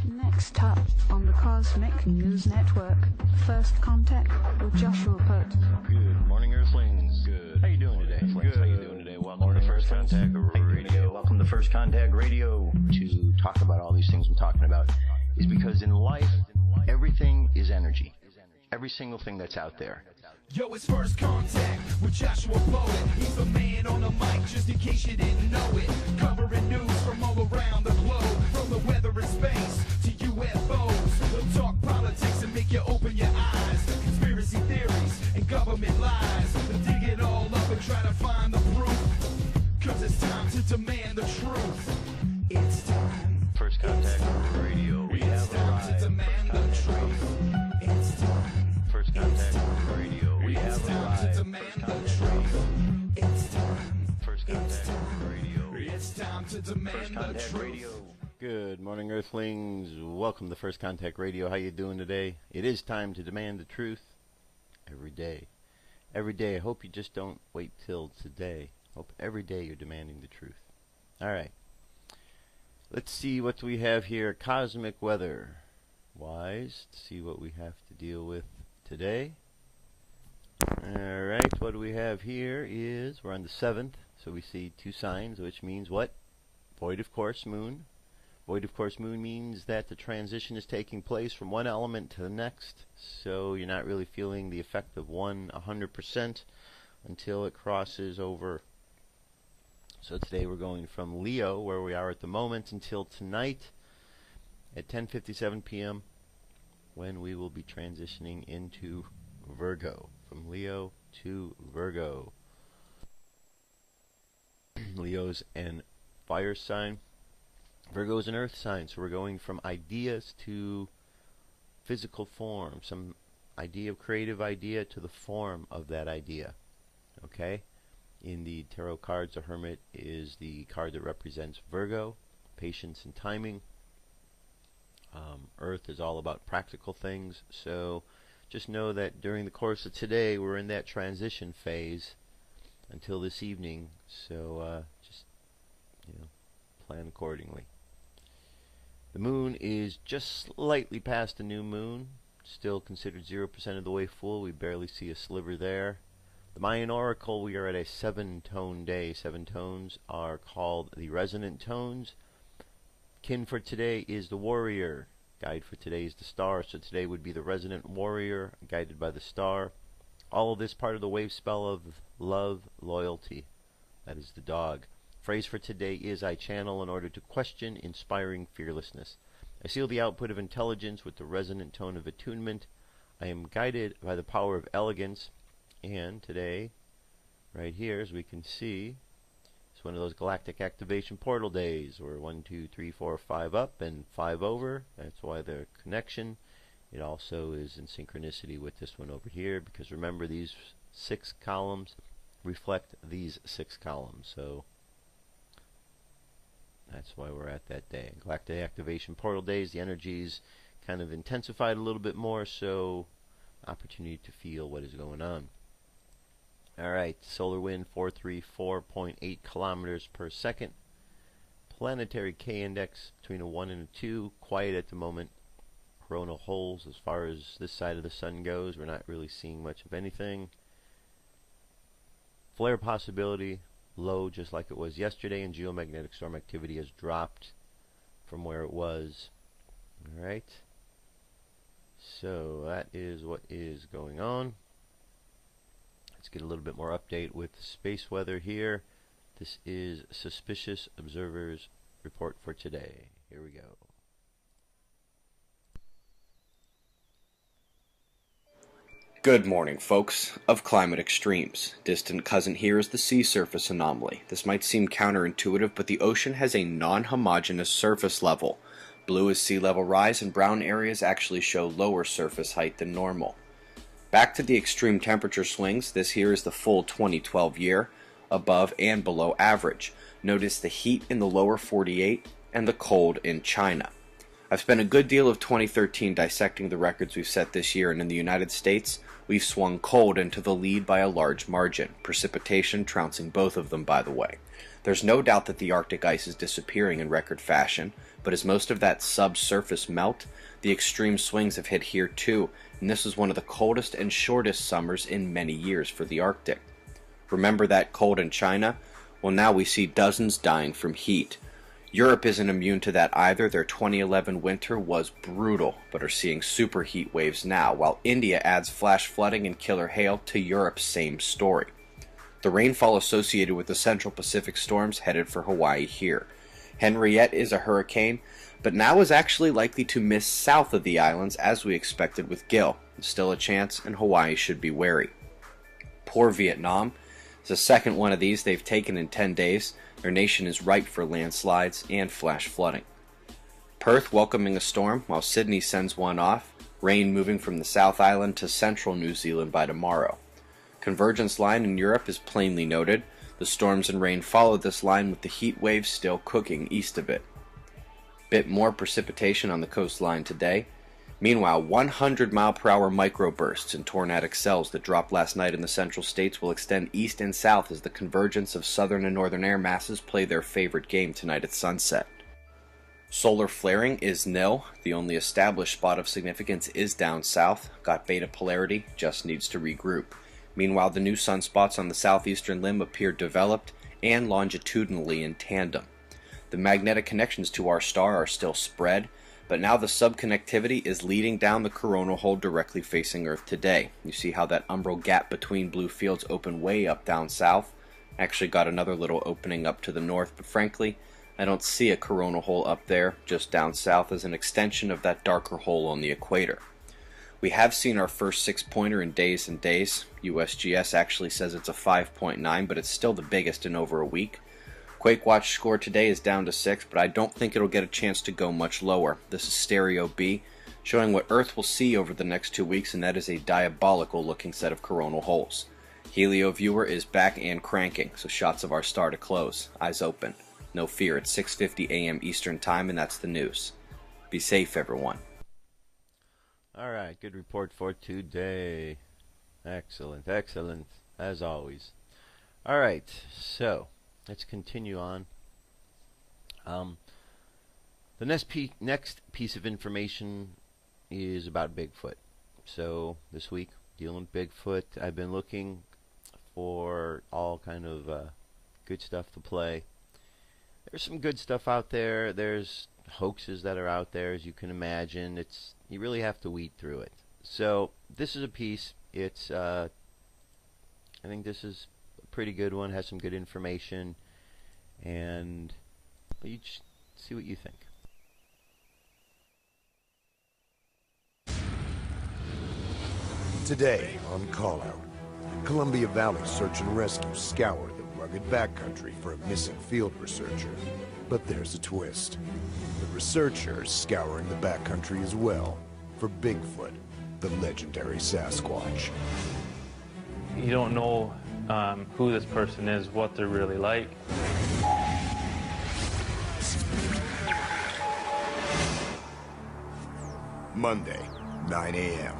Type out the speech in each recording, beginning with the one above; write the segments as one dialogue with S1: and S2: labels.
S1: Next up on the Cosmic News Network, First Contact with Joshua Pert.
S2: Good morning, Earthlings. Good. How you doing today? Good. How you doing today? Welcome to First Contact Radio. Welcome to First Contact Radio. To talk about all these things I'm talking about is because in life, everything is energy. Every single thing that's out there.
S3: Yo, it's First Contact with Joshua Poet. He's the man on the mic, just in case you didn't know it. Covering news from all around the globe, from the weather and space to UFOs. He'll talk politics and make you open your eyes. Conspiracy theories and government lies. He'll dig it all up and try to find the proof. Cause it's time to demand the truth. It's time.
S2: First Contact Radio. We have
S3: time to demand the truth. It's time.
S2: First Contact Radio. We have
S3: time to demand the truth. It's time.
S2: First Contact Radio.
S3: It's time to demand the truth.
S2: Radio. Good morning, Earthlings. Welcome to First Contact Radio. How you doing today? It is time to demand the truth every day. Every day. I hope you just don't wait till today. Hope every day you're demanding the truth. All right. Let's see what we have here. Cosmic weather. Wise. Let's see what we have to deal with today. Alright, what do we have here is, we're on the 7th, so we see two signs, which means what? Void of course moon. Void of course moon means that the transition is taking place from one element to the next, so you're not really feeling the effect of one 100% until it crosses over. So today we're going from Leo, where we are at the moment, until tonight at 10:57 p.m. when we will be transitioning into Virgo. From Leo to Virgo. Leo's an fire sign. Virgo's an earth sign. So we're going from ideas to physical form. Some idea, creative idea, to the form of that idea. Okay? In the tarot cards, the Hermit is the card that represents Virgo, patience and timing. Earth is all about practical things. So just know that during the course of today, we're in that transition phase until this evening. So just plan accordingly. The moon is just slightly past the new moon. Still considered 0% of the way full. We barely see a sliver there. The Mayan Oracle, we are at a 7-tone day. 7 tones are called the resonant tones. Kin for today is the warrior. Guide for today is the star, so today would be the resonant warrior, guided by the star. All of this part of the wave spell of love, loyalty. That is the dog. Phrase for today is, I channel in order to question, inspiring fearlessness. I seal the output of intelligence with the resonant tone of attunement. I am guided by the power of elegance. And today, right here, as we can see, it's one of those galactic activation portal days where 1, 2, 3, 4, 5 up and 5 over. That's why the connection. It also is in synchronicity with this one over here, because remember, these 6 columns reflect these 6 columns. So that's why we're at that day. Galactic activation portal days, the energies kind of intensified a little bit more, so opportunity to feel what is going on. Alright, solar wind 434.8 kilometers per second. Planetary K index between a 1 and a 2. Quiet at the moment. Coronal holes as far as this side of the sun goes. We're not really seeing much of anything. Flare possibility low, just like it was yesterday, and geomagnetic storm activity has dropped from where it was. Alright. So that is what is going on. Let's get a little bit more update with space weather here. This is Suspicious Observers Report for today. Here we go.
S4: Good morning, folks of climate extremes. Distant cousin here is the sea surface anomaly. This might seem counterintuitive, but the ocean has a non-homogeneous surface level. Blue is sea level rise, and brown areas actually show lower surface height than normal. Back to the extreme temperature swings. This here is the full 2012 year, above and below average. Notice the heat in the lower 48 and the cold in China. I've spent a good deal of 2013 dissecting the records we've set this year, and in the United States, We've swung cold into the lead by a large margin, precipitation trouncing both of them, by the way. There's no doubt that the Arctic ice is disappearing in record fashion, but as most of that subsurface melt, the extreme swings have hit here too, and this is one of the coldest and shortest summers in many years for the Arctic. Remember that cold in China? Well, now we see dozens dying from heat. Europe isn't immune to that either. Their 2011 winter was brutal, but are seeing super heat waves now, while India adds flash flooding and killer hail to Europe's same story. The rainfall associated with the Central Pacific storms headed for Hawaii here. Henriette is a hurricane, but now is actually likely to miss south of the islands as we expected with Gil. Still a chance, and Hawaii should be wary. Poor Vietnam. It's the second one of these they've taken in 10 days. Their nation is ripe for landslides and flash flooding. Perth welcoming a storm, while Sydney sends one off. Rain moving from the South Island to central New Zealand by tomorrow. Convergence line in Europe is plainly noted. The storms and rain follow this line with the heat waves still cooking east of it. Bit more precipitation on the coastline today. Meanwhile, 100-mile-per-hour microbursts and tornadic cells that dropped last night in the central states will extend east and south as the convergence of southern and northern air masses play their favorite game tonight at sunset. Solar flaring is nil. The only established spot of significance is down south. Got beta polarity, just needs to regroup. Meanwhile, the new sunspots on the southeastern limb appear developed and longitudinally in tandem. The magnetic connections to our star are still spread, but now the subconnectivity is leading down the coronal hole directly facing Earth today. You see how that umbral gap between blue fields opened way up down south? Actually got another little opening up to the north, but frankly, I don't see a coronal hole up there, just down south as an extension of that darker hole on the equator. We have seen our first 6-pointer in days and days. USGS actually says it's a 5.9, but it's still the biggest in over a week. Quake Watch score today is down to 6, but I don't think it'll get a chance to go much lower. This is Stereo B, showing what Earth will see over the next 2 weeks, and that is a diabolical looking set of coronal holes. Helio Viewer is back and cranking, so shots of our star to close. Eyes open. No fear, it's 6:50 a.m. Eastern Time, and that's the news. Be safe, everyone.
S2: Alright, good report for today. Excellent, excellent, as always. Alright, so let's continue on. The next piece of information is about Bigfoot. So this week, dealing with Bigfoot, I've been looking for all kind of good stuff to play. There's some good stuff out there. There's hoaxes that are out there, as you can imagine. You really have to weed through it. So this is a piece. It's I think this is a pretty good one. Has some good information, and you just see what you think.
S5: Today on Call Out, Columbia Valley Search and Rescue scour the rugged backcountry for a missing field researcher. But there's a twist. The researcher's scouring the backcountry as well for Bigfoot, the legendary Sasquatch.
S6: You don't know who this person is, what they're really like.
S5: Monday, 9 a.m.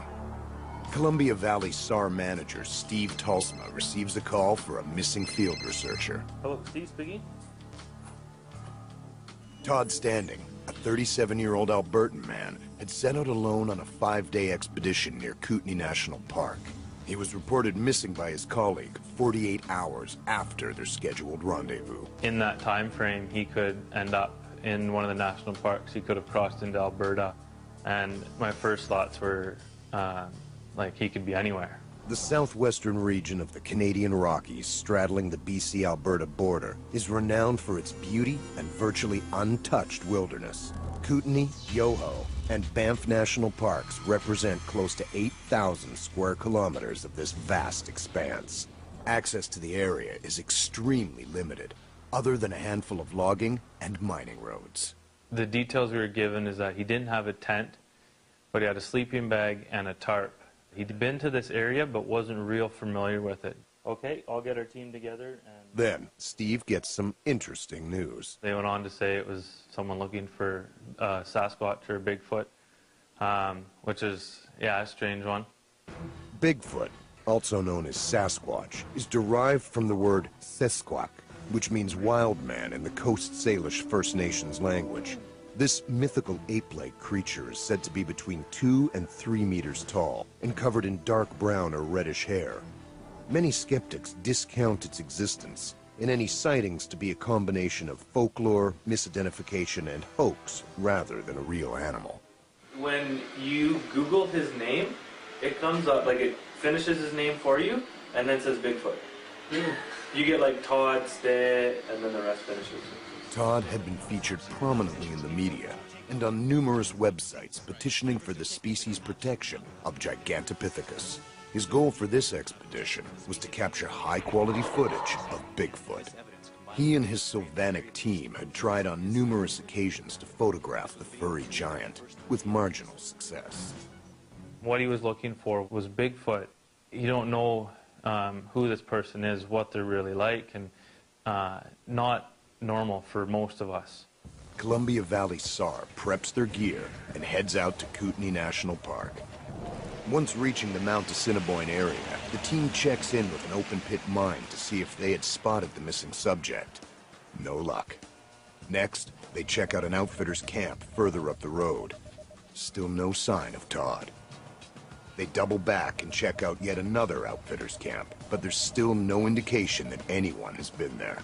S5: Columbia Valley SAR manager Steve Talsma receives a call for a missing field researcher.
S6: Hello, Steve speaking.
S5: Todd Standing, a 37-year-old Albertan man, had set out alone on a 5-day expedition near Kootenay National Park. He was reported missing by his colleague 48 hours after their scheduled rendezvous.
S6: In that time frame, he could end up in one of the national parks. He could have crossed into Alberta, and my first thoughts were like he could be anywhere.
S5: The southwestern region of the Canadian Rockies, straddling the BC-Alberta border, is renowned for its beauty and virtually untouched wilderness. Kootenay, Yoho, and Banff National Parks represent close to 8,000 square kilometers of this vast expanse. Access to the area is extremely limited, other than a handful of logging and mining roads.
S6: The details we were given is that he didn't have a tent, but he had a sleeping bag and a tarp. He'd been to this area, but wasn't real familiar with it. Okay, I'll get our team together. And
S5: Then, Steve gets some interesting news.
S6: they went on to say it was someone looking for Sasquatch or Bigfoot, which is, yeah, a strange one.
S5: Bigfoot, also known as Sasquatch, is derived from the word Sesquak, which means wild man in the Coast Salish First Nations language. This mythical ape-like creature is said to be between 2 and 3 meters tall and covered in dark brown or reddish hair. Many skeptics discount its existence, and any sightings to be a combination of folklore, misidentification, and hoax rather than a real animal.
S6: When you Google his name, it comes up, like it finishes his name for you, and then says Bigfoot. You get like Todd, Stay, and then the rest finishes.
S5: Todd had been featured prominently in the media and on numerous websites petitioning for the species protection of Gigantopithecus. His goal for this expedition was to capture high-quality footage of Bigfoot. He and his Sylvanic team had tried on numerous occasions to photograph the furry giant, with marginal success.
S6: What he was looking for was Bigfoot. You don't know who this person is, what they're really like, and not normal for most of us.
S5: Columbia Valley SAR preps their gear and heads out to Kootenay National Park. Once reaching the Mount Assiniboine area, the team checks in with an open-pit mine to see if they had spotted the missing subject. No luck. Next, they check out an outfitter's camp further up the road. Still no sign of Todd. They double back and check out yet another outfitter's camp, but there's still no indication that anyone has been there.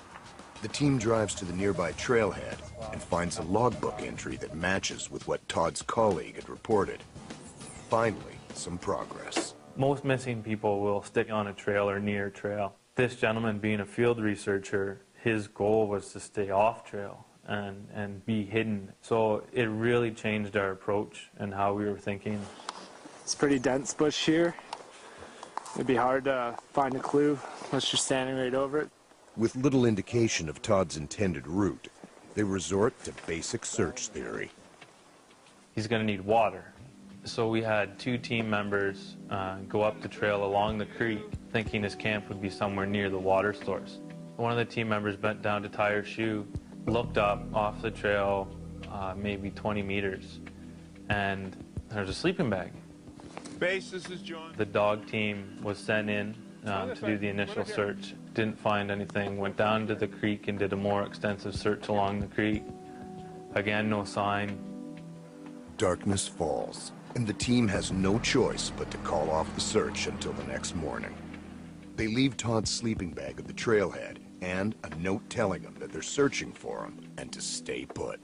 S5: The team drives to the nearby trailhead and finds a logbook entry that matches with what Todd's colleague had reported. Finally, some progress.
S6: Most missing people will stick on a trail or near a trail. This gentleman, being a field researcher, his goal was to stay off trail and be hidden. So it really changed our approach and how we were thinking.
S7: It's pretty dense bush here. It'd be hard to find a clue unless you're standing right over it.
S5: With little indication of Todd's intended route, they resort to basic search theory.
S6: He's going to need water. So we had 2 team members go up the trail along the creek, thinking his camp would be somewhere near the water source. One of the team members bent down to tie her shoe, looked up off the trail maybe 20 meters, and there's a sleeping bag.
S3: Base, this is John.
S6: The dog team was sent in to do the initial search. Didn't find anything, went down to the creek and did a more extensive search along the creek. Again, no sign.
S5: Darkness falls, and the team has no choice but to call off the search until the next morning. They leave Todd's sleeping bag at the trailhead and a note telling them that they're searching for him and to stay put.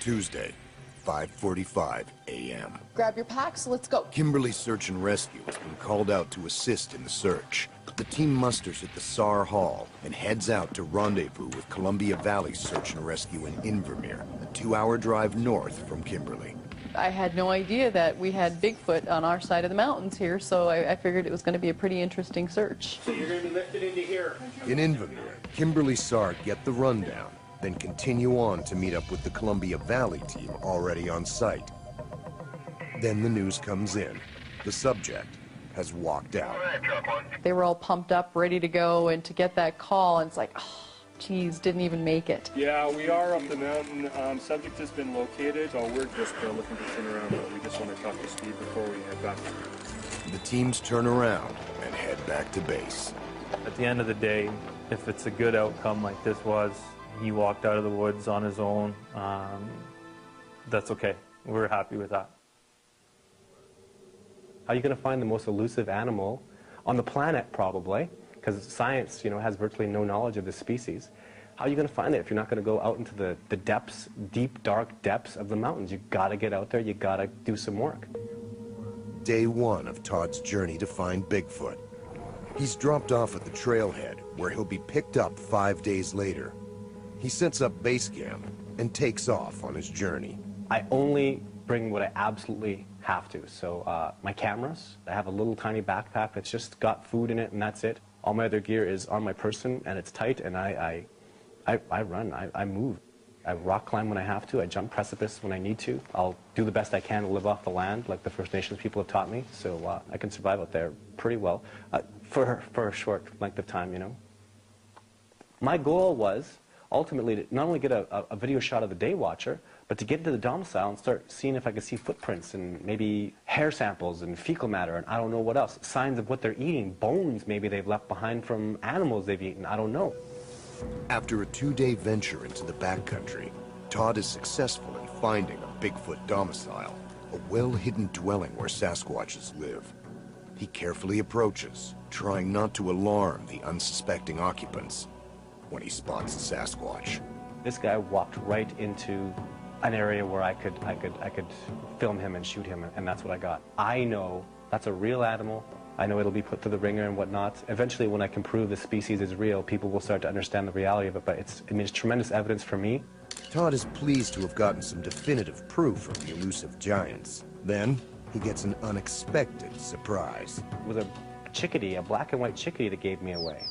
S5: Tuesday, 5:45 a.m.
S8: Grab your packs, let's go.
S5: Kimberly Search and Rescue has been called out to assist in the search. The team musters at the SAR Hall and heads out to rendezvous with Columbia Valley Search and Rescue in Invermere, a 2-hour drive north from Kimberly.
S8: I had no idea that we had Bigfoot on our side of the mountains here, so I figured it was going to be a pretty interesting search.
S3: So you're going to be lifted into here.
S5: In Invermere, Kimberly SAR get the rundown, then continue on to meet up with the Columbia Valley team already on site. Then the news comes in. The subject has walked out.
S8: They were all pumped up, ready to go, and to get that call, and it's like, oh, geez, didn't even make it.
S7: Yeah, we are up the mountain. Subject has been located, so we're just looking to turn around, but we just want to talk to Steve before we head back.
S5: The teams turn around and head back to base.
S6: At the end of the day, if it's a good outcome like this was, he walked out of the woods on his own, that's okay. We're happy with that.
S9: How are you going to find the most elusive animal on the planet, probably, because science, has virtually no knowledge of this species. How are you going to find it if you're not going to go out into the depths, deep, dark depths of the mountains? You got to get out there. You got to do some work.
S5: Day 1 of Todd's journey to find Bigfoot. He's dropped off at the trailhead, where he'll be picked up 5 days later. He sets up base camp and takes off on his journey.
S9: I only bring what I absolutely have to. So my cameras, I have a little tiny backpack that's just got food in it, and that's it. All my other gear is on my person, and it's tight, and I run, I move. I rock climb when I have to. I jump precipice when I need to. I'll do the best I can to live off the land, like the First Nations people have taught me. So I can survive out there pretty well for a short length of time, My goal was ultimately to not only get a video shot of the day watcher, but to get into the domicile and start seeing if I could see footprints and maybe hair samples and fecal matter and I don't know what else. Signs of what they're eating, bones maybe they've left behind from animals they've eaten, I don't know.
S5: After a 2-day venture into the backcountry, Todd is successful in finding a Bigfoot domicile, a well-hidden dwelling where Sasquatches live. He carefully approaches, trying not to alarm the unsuspecting occupants, when he spots the Sasquatch.
S9: This guy walked right into an area where I could film him and shoot him, and that's what I got. I know that's a real animal. I know it'll be put through the ringer and whatnot. Eventually, when I can prove the species is real, people will start to understand the reality of it, but it's tremendous evidence for me.
S5: Todd is pleased to have gotten some definitive proof of the elusive giants. Then, he gets an unexpected surprise.
S9: It was a chickadee, a black and white chickadee that gave me away.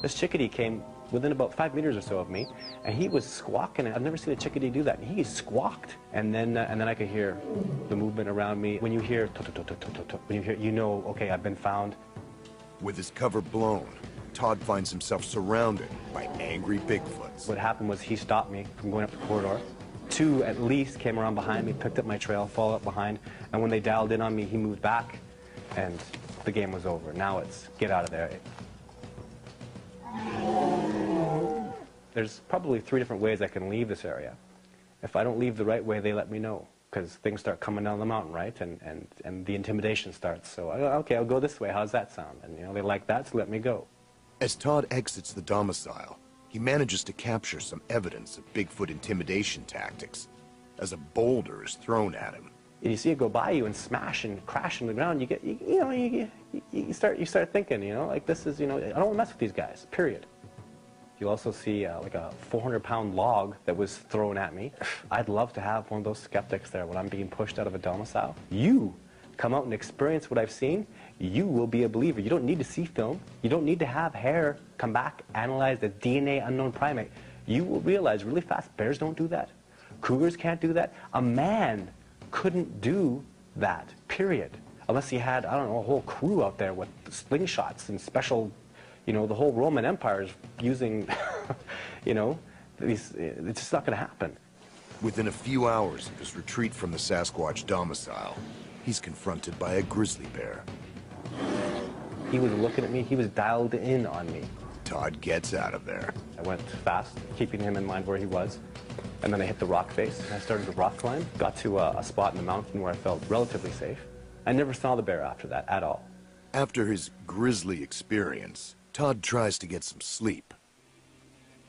S9: This chickadee came within about 5 meters or so of me, and he was squawking. I've never seen a chickadee do that. He squawked, and then I could hear the movement around me. When you hear, when you hear, you know, okay, I've been found.
S5: With his cover blown, Todd finds himself surrounded by angry Bigfoots.
S9: What happened was he stopped me from going up the corridor. 2 at least came around behind me, picked up my trail, followed up behind, and when they dialed in on me, he moved back, and the game was over. Now it's get out of there. There's probably 3 different ways I can leave this area. If I don't leave the right way, they let me know, because things start coming down the mountain, right? And the intimidation starts. So, okay, I'll go this way. How's that sound? And, you know, they like that, so let me go.
S5: As Todd exits the domicile, he manages to capture some evidence of Bigfoot intimidation tactics, as a boulder is thrown at him.
S9: And you see it go by you and smash and crash on the ground. You start thinking, you know, like this is, you know, I don't want to mess with these guys, period. You'll also see like a 400-pound log that was thrown at me. I'd love to have one of those skeptics there when I'm being pushed out of a domicile. You come out and experience what I've seen, you will be a believer. You don't need to see film. You don't need to have hair come back, analyzed as DNA unknown primate. You will realize really fast, bears don't do that. Cougars can't do that. A man couldn't do that, period. Unless he had, I don't know, a whole crew out there with slingshots and special, you know, the whole Roman Empire is using, you know, it's just not going to happen.
S5: Within a few hours of his retreat from the Sasquatch domicile, he's confronted by a grizzly bear.
S9: He was looking at me, he was dialed in on me.
S5: Todd gets out of there.
S9: I went fast, keeping him in mind where he was, and then I hit the rock face. I started to rock climb, got to a spot in the mountain where I felt relatively safe. I never saw the bear after that, at all.
S5: After his grisly experience, Todd tries to get some sleep.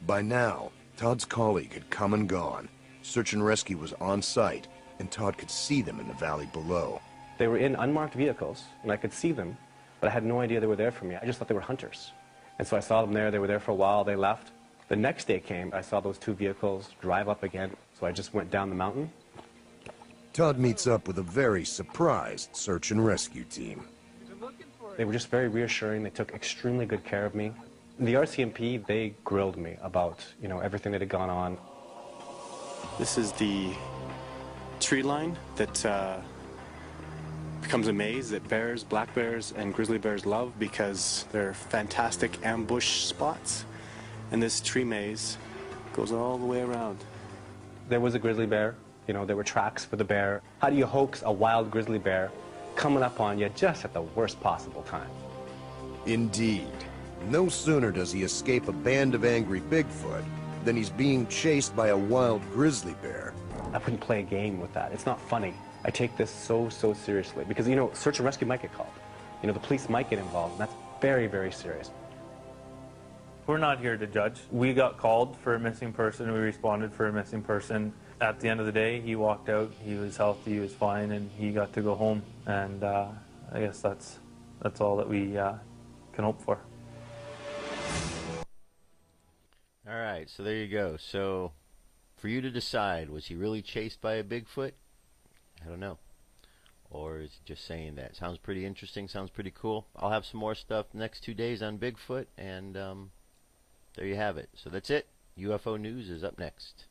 S5: By now, Todd's colleague had come and gone. Search and rescue was on site, and Todd could see them in the valley below.
S9: They were in unmarked vehicles, and I could see them, but I had no idea they were there for me. I just thought they were hunters. And so I saw them there, they were there for a while, they left. The next day came, I saw those 2 vehicles drive up again, so I just went down the mountain.
S5: Todd meets up with a very surprised search and rescue team.
S9: They were just very reassuring, they took extremely good care of me. The RCMP, they grilled me about, you know, everything that had gone on.
S10: This is the tree line that becomes a maze that bears, black bears, and grizzly bears love because they're fantastic ambush spots. And this tree maze goes all the way around.
S9: There was a grizzly bear, you know, there were tracks for the bear. How do you hoax a wild grizzly bear coming up on you just at the worst possible time?
S5: Indeed. No sooner does he escape a band of angry Bigfoot than he's being chased by a wild grizzly bear.
S9: I wouldn't play a game with that. It's not funny. I take this so seriously because, you know, search and rescue might get called. You know, the police might get involved, and that's very serious.
S6: We're not here to judge. We got called for a missing person. We responded for a missing person. At the end of the day, he walked out. He was healthy. He was fine, and he got to go home. And I guess that's all that we can hope for.
S2: All right, so there you go. So for you to decide, was he really chased by a Bigfoot? I don't know. Or is he just saying that? Sounds pretty interesting. Sounds pretty cool. I'll have some more stuff the next 2 days on Bigfoot, and there you have it. So that's it. UFO News is up next.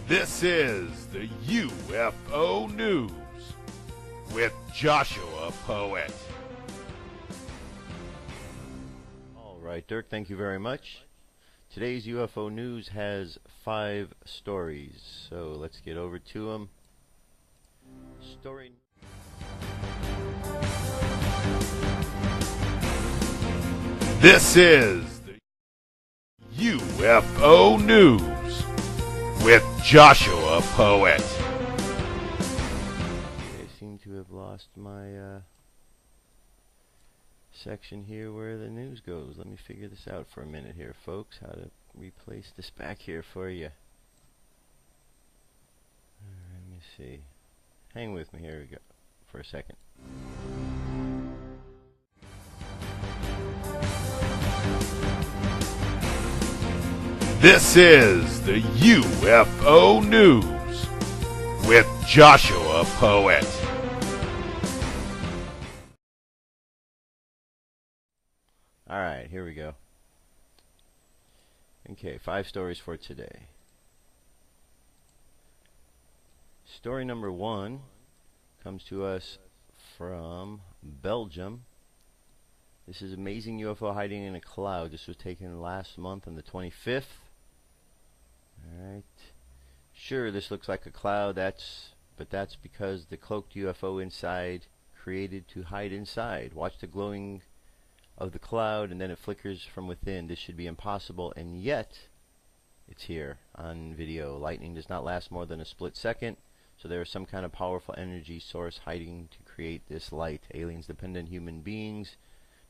S11: This is the UFO News with Joshua Poet.
S2: right, Dirk, thank you very much. Today's UFO news has 5 stories, so let's get over to them. Story.
S11: This is the UFO News with Joshua Poet.
S2: I seem to have lost my section here where the news goes. Let me figure this out for a minute here, folks. How to replace this back here for you. Let me see. Hang with me. Here we go for a second.
S11: This is the UFO News with Joshua Poet.
S2: Alright, here we go. Okay, 5 stories for today. Story number 1 comes to us from Belgium. This is amazing UFO hiding in a cloud. This was taken last month on the 25th. Alright. Sure, this looks like a cloud, but that's because the cloaked UFO inside created to hide inside. Watch the glowing of the cloud and then it flickers from within. This should be impossible, and yet it's here on video. Lightning does not last more than a split second, so there is some kind of powerful energy source hiding to create this light. Aliens dependent human beings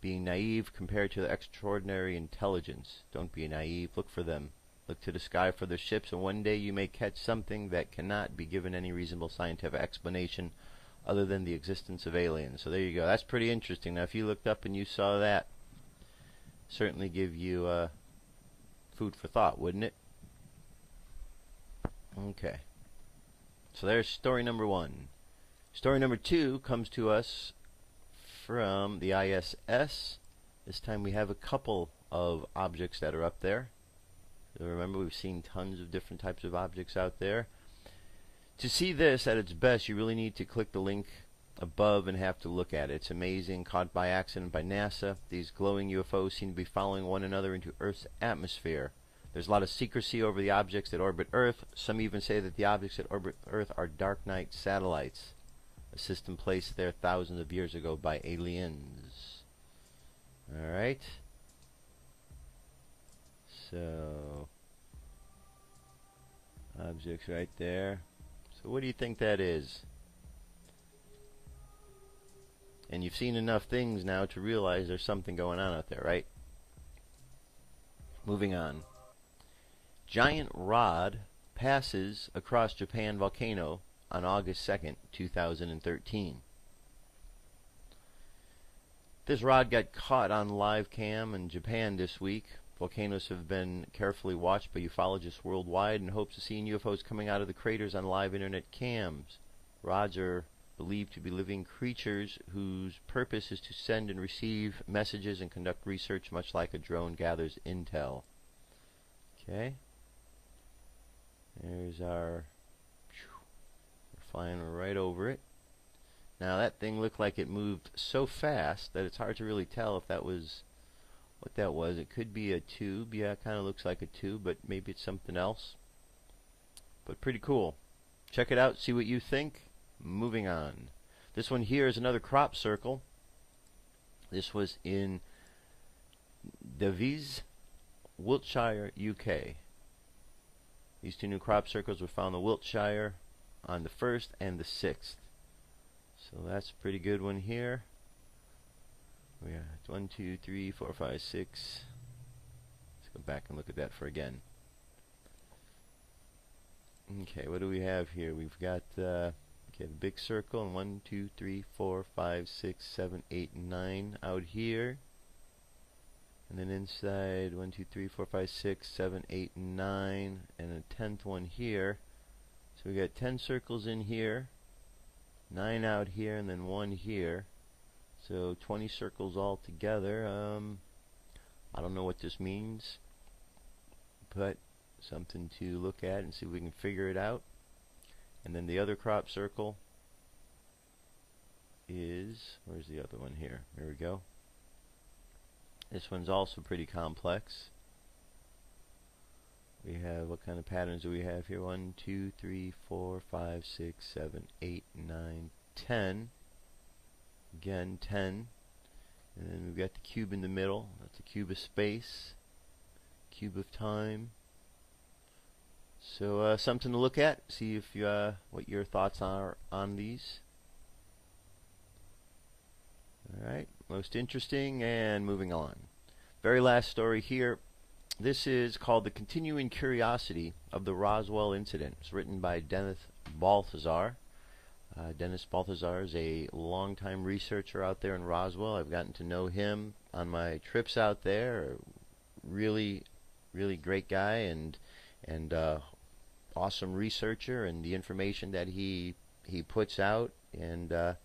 S2: being naive compared to the extraordinary intelligence. Don't be naive, look for them. Look to the sky for their ships, and one day you may catch something that cannot be given any reasonable scientific explanation other than the existence of aliens. So there you go. That's pretty interesting. Now if you looked up and you saw that, certainly give you food for thought, wouldn't it? Okay. So there's story number 1. Story number 2 comes to us from the ISS. This time we have a couple of objects that are up there. So remember, we've seen tons of different types of objects out there. To see this at its best, you really need to click the link above and have to look at it. It's amazing, caught by accident by NASA. These glowing UFOs seem to be following one another into Earth's atmosphere. There's a lot of secrecy over the objects that orbit Earth. Some even say that the objects that orbit Earth are dark night satellites, a system placed there thousands of years ago by aliens. Alright. So, objects right there. So what do you think that is? And you've seen enough things now to realize there's something going on out there, right? Moving on. Giant rod passes across Japan volcano on August 2nd, 2013. This rod got caught on live cam in Japan this week. Volcanoes have been carefully watched by ufologists worldwide in hopes of seeing UFOs coming out of the craters on live internet cams. Rods are believed to be living creatures whose purpose is to send and receive messages and conduct research, much like a drone gathers intel. Okay. There's our... We're flying right over it. Now that thing looked like it moved so fast that it's hard to really tell if that was what that was. It could be a tube. Yeah, it kind of looks like a tube, but maybe it's something else. But pretty cool. Check it out, see what you think. Moving on. This one here is another crop circle. This was in Devizes, Wiltshire, UK. These 2 new crop circles were found in Wiltshire on the 1st and the 6th. So that's a pretty good one here. We got 1, 2, 3, 4, 5, 6. Let's go back and look at that for again. Okay, what do we have here? We've got okay, the big circle, and 1, 2, 3, 4, 5, 6, 7, 8, 9 out here. And then inside 1, 2, 3, 4, 5, 6, 7, 8, 9, and a 10th one here. So we got 10 circles in here, 9 out here, and then 1 here. So 20 circles all together. I don't know what this means, but something to look at and see if we can figure it out. And then the other crop circle is, where's the other one here? There we go. This one's also pretty complex. We have, what kind of patterns do we have here? 1, 2, 3, 4, 5, 6, 7, 8, 9, 10. Again, 10. And then we've got the cube in the middle. That's a cube of space, cube of time. So something to look at. See if you, what your thoughts are on these. Alright, most interesting, and moving on. Very last story here. This is called The Continuing Curiosity of the Roswell Incident. It's written by Dennis Balthazar. Dennis Balthazar is a longtime researcher out there in Roswell. I've gotten to know him on my trips out there. Really, really great guy, and awesome researcher, and the information that he puts out, and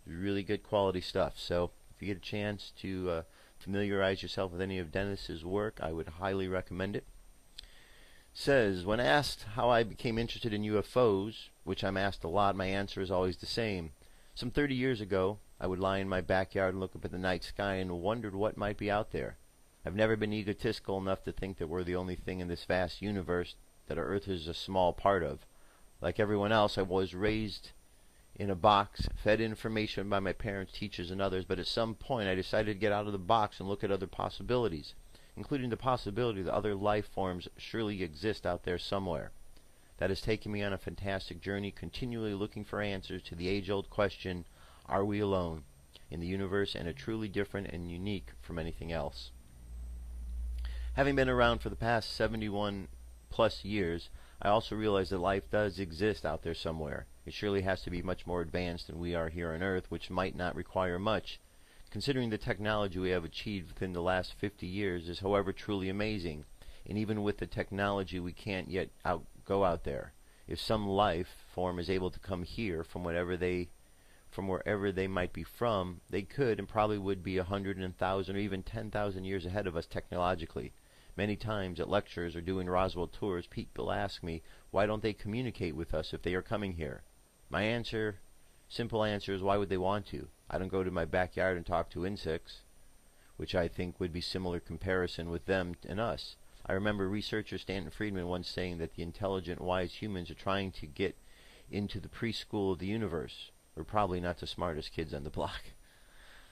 S2: really good quality stuff. So if you get a chance to familiarize yourself with any of Dennis's work, I would highly recommend it. Says, when asked how I became interested in UFOs, which I'm asked a lot, my answer is always the same. Some 30 years ago, I would lie in my backyard and look up at the night sky and wondered what might be out there. I've never been egotistical enough to think that we're the only thing in this vast universe that our Earth is a small part of. Like everyone else, I was raised in a box, fed information by my parents, teachers, and others, but at some point I decided to get out of the box and look at other possibilities, including the possibility that other life forms surely exist out there somewhere. That has taken me on a fantastic journey, continually looking for answers to the age-old question, are we alone in the universe and are truly different and unique from anything else? Having been around for the past 71 plus years, I also realize that life does exist out there somewhere. It surely has to be much more advanced than we are here on Earth, which might not require much. Considering the technology we have achieved within the last 50 years is, however, truly amazing. And even with the technology, we can't yet go out there. If some life form is able to come here from wherever they might be from, they could and probably would be 100, 1,000, or even 10,000 years ahead of us technologically. Many times at lectures or doing Roswell tours, people ask me, why don't they communicate with us if they are coming here? My simple answer is, why would they want to? I don't go to my backyard and talk to insects, which I think would be similar comparison with them and us. I remember researcher Stanton Friedman once saying that the intelligent, wise humans are trying to get into the preschool of the universe. We're probably not the smartest kids on the block.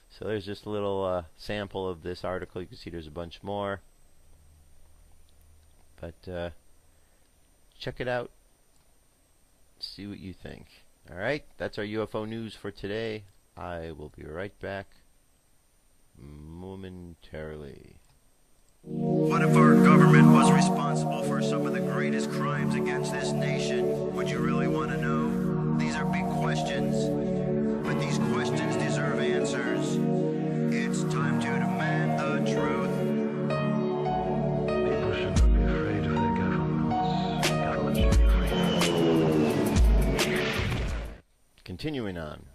S2: So there's just a little sample of this article. You can see there's a bunch more. But check it out. See what you think. Alright, that's our UFO news for today. I will be right back momentarily.
S12: What if our government was responsible for some of the greatest crimes against this nation? Would you really want to know? These are big questions, but these questions deserve answers. It's time to demand the truth. People shouldn't be afraid of their governments. Governments should be afraid.
S2: Continuing on.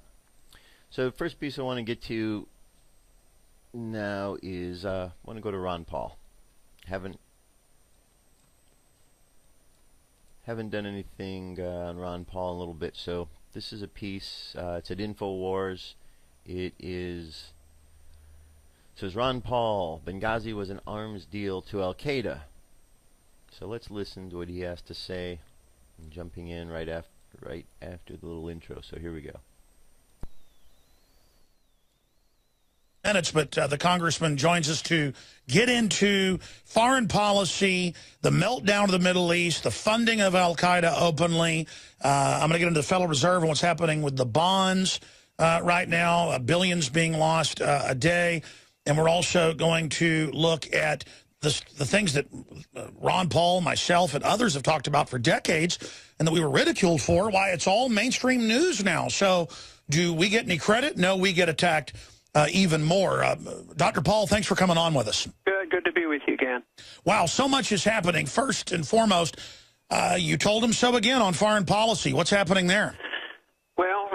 S2: So the first piece I want to get to now is I want to go to Ron Paul. Haven't done anything on Ron Paul in a little bit, so this is a piece. It's at InfoWars. It says Ron Paul, Benghazi was an arms deal to Al Qaeda. So let's listen to what he has to say. I'm jumping in right after the little intro. So here we go.
S13: Minutes, but the congressman joins us to get into foreign policy, the meltdown of the Middle East, the funding of al-Qaeda openly. I'm going to get into the Federal Reserve and what's happening with the bonds right now, billions being lost a day. And we're also going to look at the things that Ron Paul, myself, and others have talked about for decades and that we were ridiculed for, why it's all mainstream news now. So do we get any credit? No, we get attacked even more. Dr. Paul, thanks for coming on with us.
S14: Good to be with you again.
S13: Wow, so much is happening. First and foremost, you told him so again on foreign policy. What's happening there?
S14: Well,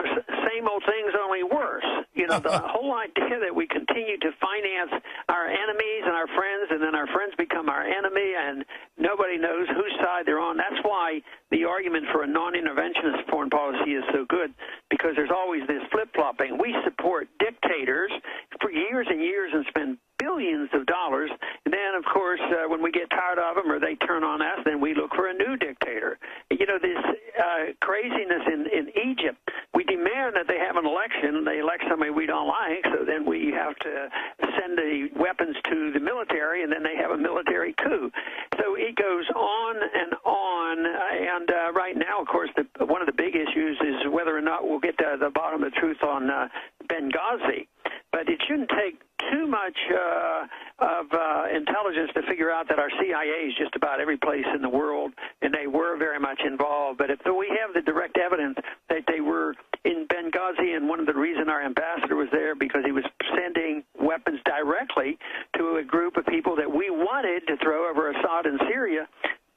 S14: same old things, only worse. You know, the whole idea that we continue to finance our enemies and our friends, and then our friends become our enemy, and nobody knows whose side they're on. That's why the argument for a non-interventionist foreign policy is so good, because there's always this flip-flopping. We support dictators for years and years and spend billions of dollars when we get tired of them or they turn on us, then we look for a new dictator. You know, this craziness in Egypt, we demand that they have an election. They elect somebody we don't like, so then we have to send the weapons to the military, and then they have a military coup. So it goes on and on. And right now, of course, one of the big issues is whether or not we'll get to the bottom of the truth on Benghazi. But it shouldn't take too much of intelligence to figure out that our CIA is just about every place in the world, and they were very much involved. But if we have the direct evidence that they were in Benghazi, and one of the reason our ambassador was there because he was sending weapons directly to a group of people that we wanted to throw over Assad in Syria.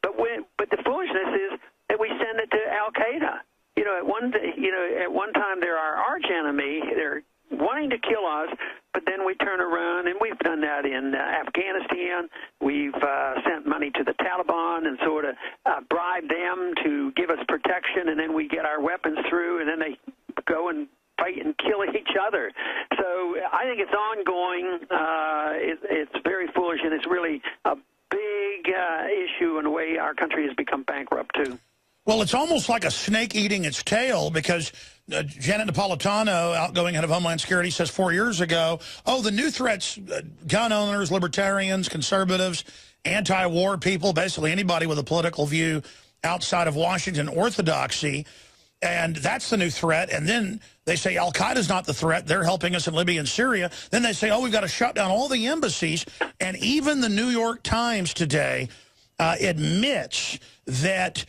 S14: But the foolishness is that we send it to Al Qaeda. You know, at one time they're our arch enemy. They're wanting to kill us, but then we turn around, and we've done that in Afghanistan. We've sent money to the Taliban and sort of bribed them to give us protection, and then we get our weapons through, and then they go and fight and kill each other. So I think it's ongoing. It's very foolish, and it's really a big issue in a way our country has become bankrupt too.
S13: Well, it's almost like a snake eating its tail, because Janet Napolitano, outgoing head of Homeland Security, says 4 years ago, oh, the new threats, gun owners, libertarians, conservatives, anti-war people, basically anybody with a political view outside of Washington orthodoxy, and that's the new threat. And then they say Al-Qaeda's not the threat. They're helping us in Libya and Syria. Then they say, oh, we've got to shut down all the embassies. And even the New York Times today admits that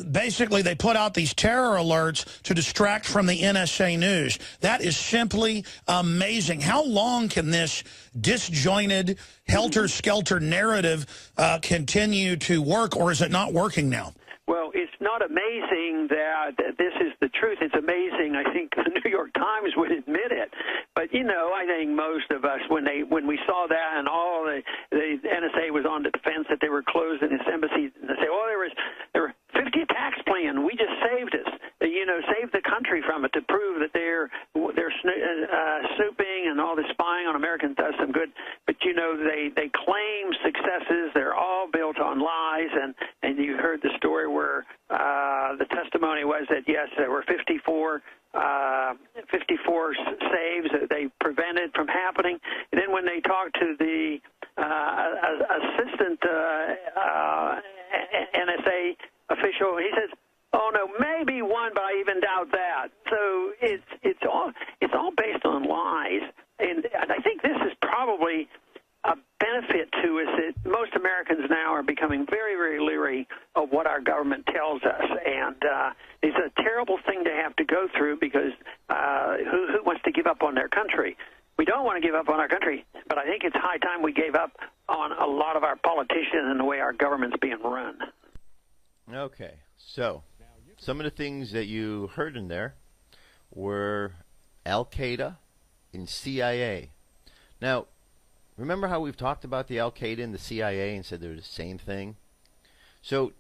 S13: basically they put out these terror alerts to distract from the NSA news. That is simply amazing. How long can this disjointed, helter-skelter narrative continue to work, or is it not working now?
S14: Well, it's not amazing that this is the truth. It's amazing, I think, the New York Times would admit it. But, you know, I think most of us, when we saw that and all the NSA was on the defense that they were closing this embassy, and they say, oh, there were 50 attacks planned. We just saved us. You know, saved the country from it to prove that they're snooping and all this spying on Americans does some good. But, you know, they claim successes. They're all built on lies. And you heard the story where the testimony was that, yes, there were 54 saves that they prevented from happening. And then when they talked to the assistant NSA official, he says, oh no, maybe one, but I even doubt that. So it's all based on lies, and I think this is probably a benefit to us that most Americans now are becoming very, very leery of what our government tells us, and it's a terrible thing to have to go through because who wants to give up on their country? We don't want to give up on our country, but I think it's high time we gave up on a lot of our politicians and the way our government's being run.
S2: Okay, so some of the things that you heard in there were Al-Qaeda and CIA. Now, remember how we've talked about the Al-Qaeda and the CIA and said they're the same thing? So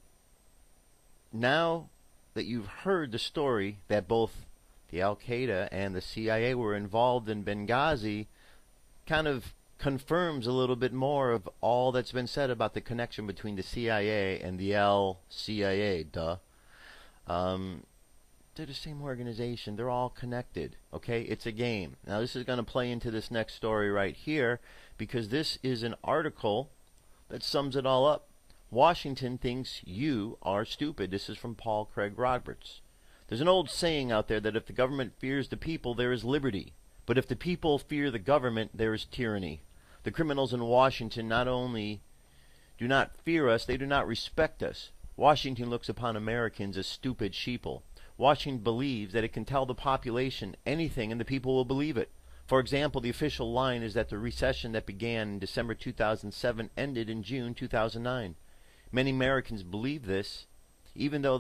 S2: now that you've heard the story that both the Al-Qaeda and the CIA were involved in Benghazi, kind of confirms a little bit more of all that's been said about the connection between the CIA and the Al-CIA, duh. They're the same organization. They're all connected, okay? It's a game. Now, this is going to play into this next story right here because this is an article that sums it all up. Washington thinks you are stupid. This is from Paul Craig Roberts. There's an old saying out there that if the government fears the people, there is liberty. But if the people fear the government, there is tyranny. The criminals in Washington not only do not fear us, they do not respect us. Washington looks upon Americans as stupid sheeple. Washington believes that it can tell the population anything and the people will believe it. For example, the official line is that the recession that began in December 2007 ended in June 2009. Many Americans believe this, even though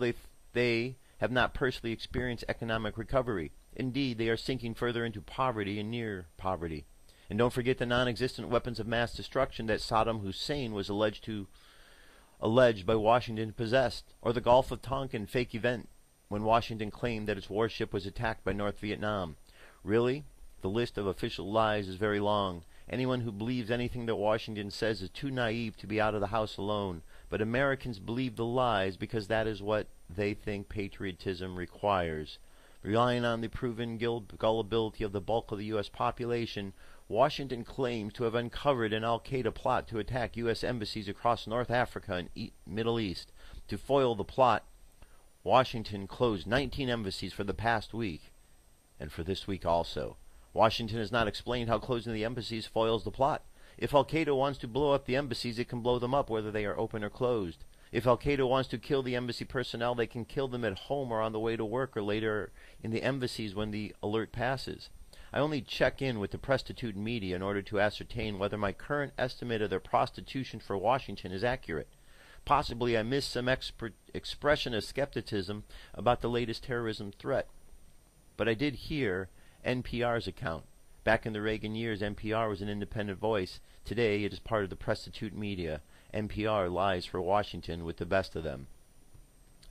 S2: they have not personally experienced economic recovery. Indeed, they are sinking further into poverty and near poverty. And don't forget the non-existent weapons of mass destruction that Saddam Hussein was alleged by Washington possessed, or the Gulf of Tonkin fake event when Washington claimed that its warship was attacked by North Vietnam. Really? The list of official lies is very long, Anyone who believes anything that Washington says is too naive to be out of the house alone. But Americans believe the lies because that is what they think patriotism requires. Relying on the proven gullibility of the bulk of the U.S. population, Washington claims to have uncovered an al-Qaeda plot to attack U.S. embassies across North Africa and Middle East. To foil the plot, Washington closed 19 embassies for the past week, and for this week also. Washington has not explained how closing the embassies foils the plot. If al-Qaeda wants to blow up the embassies, it can blow them up whether they are open or closed. If al-Qaeda wants to kill the embassy personnel, they can kill them at home or on the way to work or later in the embassies when the alert passes. I only check in with the prostitute media in order to ascertain whether my current estimate of their prostitution for Washington is accurate. Possibly I missed some expression of skepticism about the latest terrorism threat. But I did hear NPR's account. Back in the Reagan years, NPR was an independent voice. Today, it is part of the prostitute media. NPR lies for Washington with the best of them.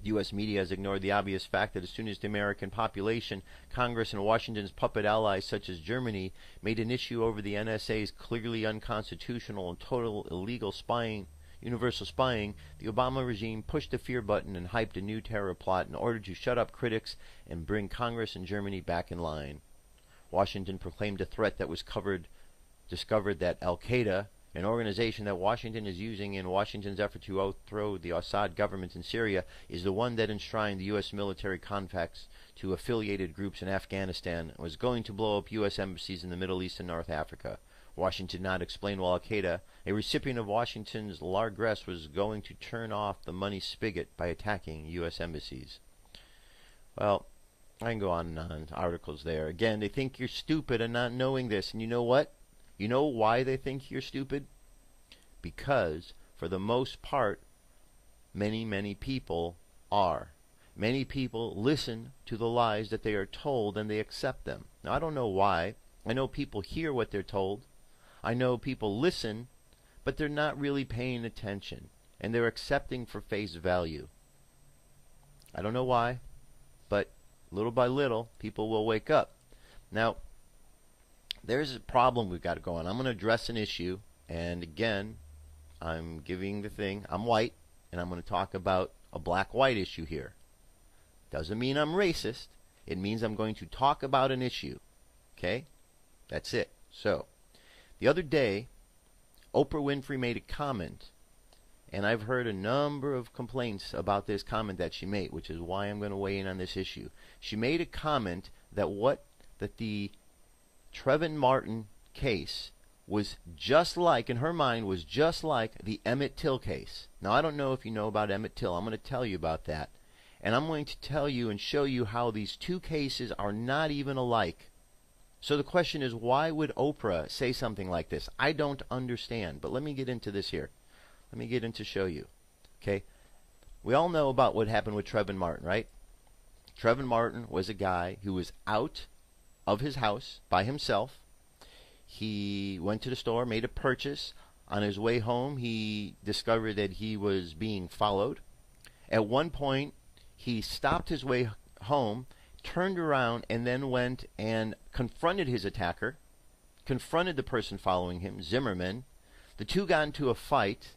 S2: The U.S. media has ignored the obvious fact that as soon as the American population, Congress, and Washington's puppet allies such as Germany made an issue over the NSA's clearly unconstitutional and total illegal spying, universal spying, the Obama regime pushed the fear button and hyped a new terror plot in order to shut up critics and bring Congress and Germany back in line. Washington proclaimed a threat that was discovered that al-Qaeda, an organization that Washington is using in Washington's effort to overthrow the Assad government in Syria, is the one that enshrined the U.S. military contacts to affiliated groups in Afghanistan and was going to blow up U.S. embassies in the Middle East and North Africa. Washington did not explain why al-Qaeda, a recipient of Washington's largesse, was going to turn off the money spigot by attacking U.S. embassies. Well, I can go on and on. Articles there. Again, they think you're stupid and not knowing this. And you know what? You know why they think you're stupid? Because, for the most part, many people are. Many people listen to the lies that they are told and they accept them. Now, I don't know why. I know people hear what they're told. I know people listen, but they're not really paying attention. And they're accepting for face value. I don't know why, but little by little, people will wake up. Now, there's a problem we've got going on. I'm going to address an issue, and again, I'm giving the thing. I'm white, and I'm going to talk about a black-white issue here. Doesn't mean I'm racist. It means I'm going to talk about an issue. Okay? That's it. So, the other day, Oprah Winfrey made a comment, and I've heard a number of complaints about this comment that she made, which is why I'm going to weigh in on this issue. She made a comment that the Trayvon Martin case was just like, in her mind, was just like the Emmett Till case. Now, I don't know if you know about Emmett Till. I'm going to tell you about that. And I'm going to tell you and show you how these two cases are not even alike. So the question is, why would Oprah say something like this? I don't understand. But let me get into this here. Let me get into show you. Okay? We all know about what happened with Trayvon Martin, right? Trayvon Martin was a guy who was out of his house by himself. He went to the store, made a purchase. On his way home, he discovered that he was being followed. At one point, he stopped his way home, turned around, and then went and confronted his attacker, confronted the person following him, Zimmerman. The two got into a fight.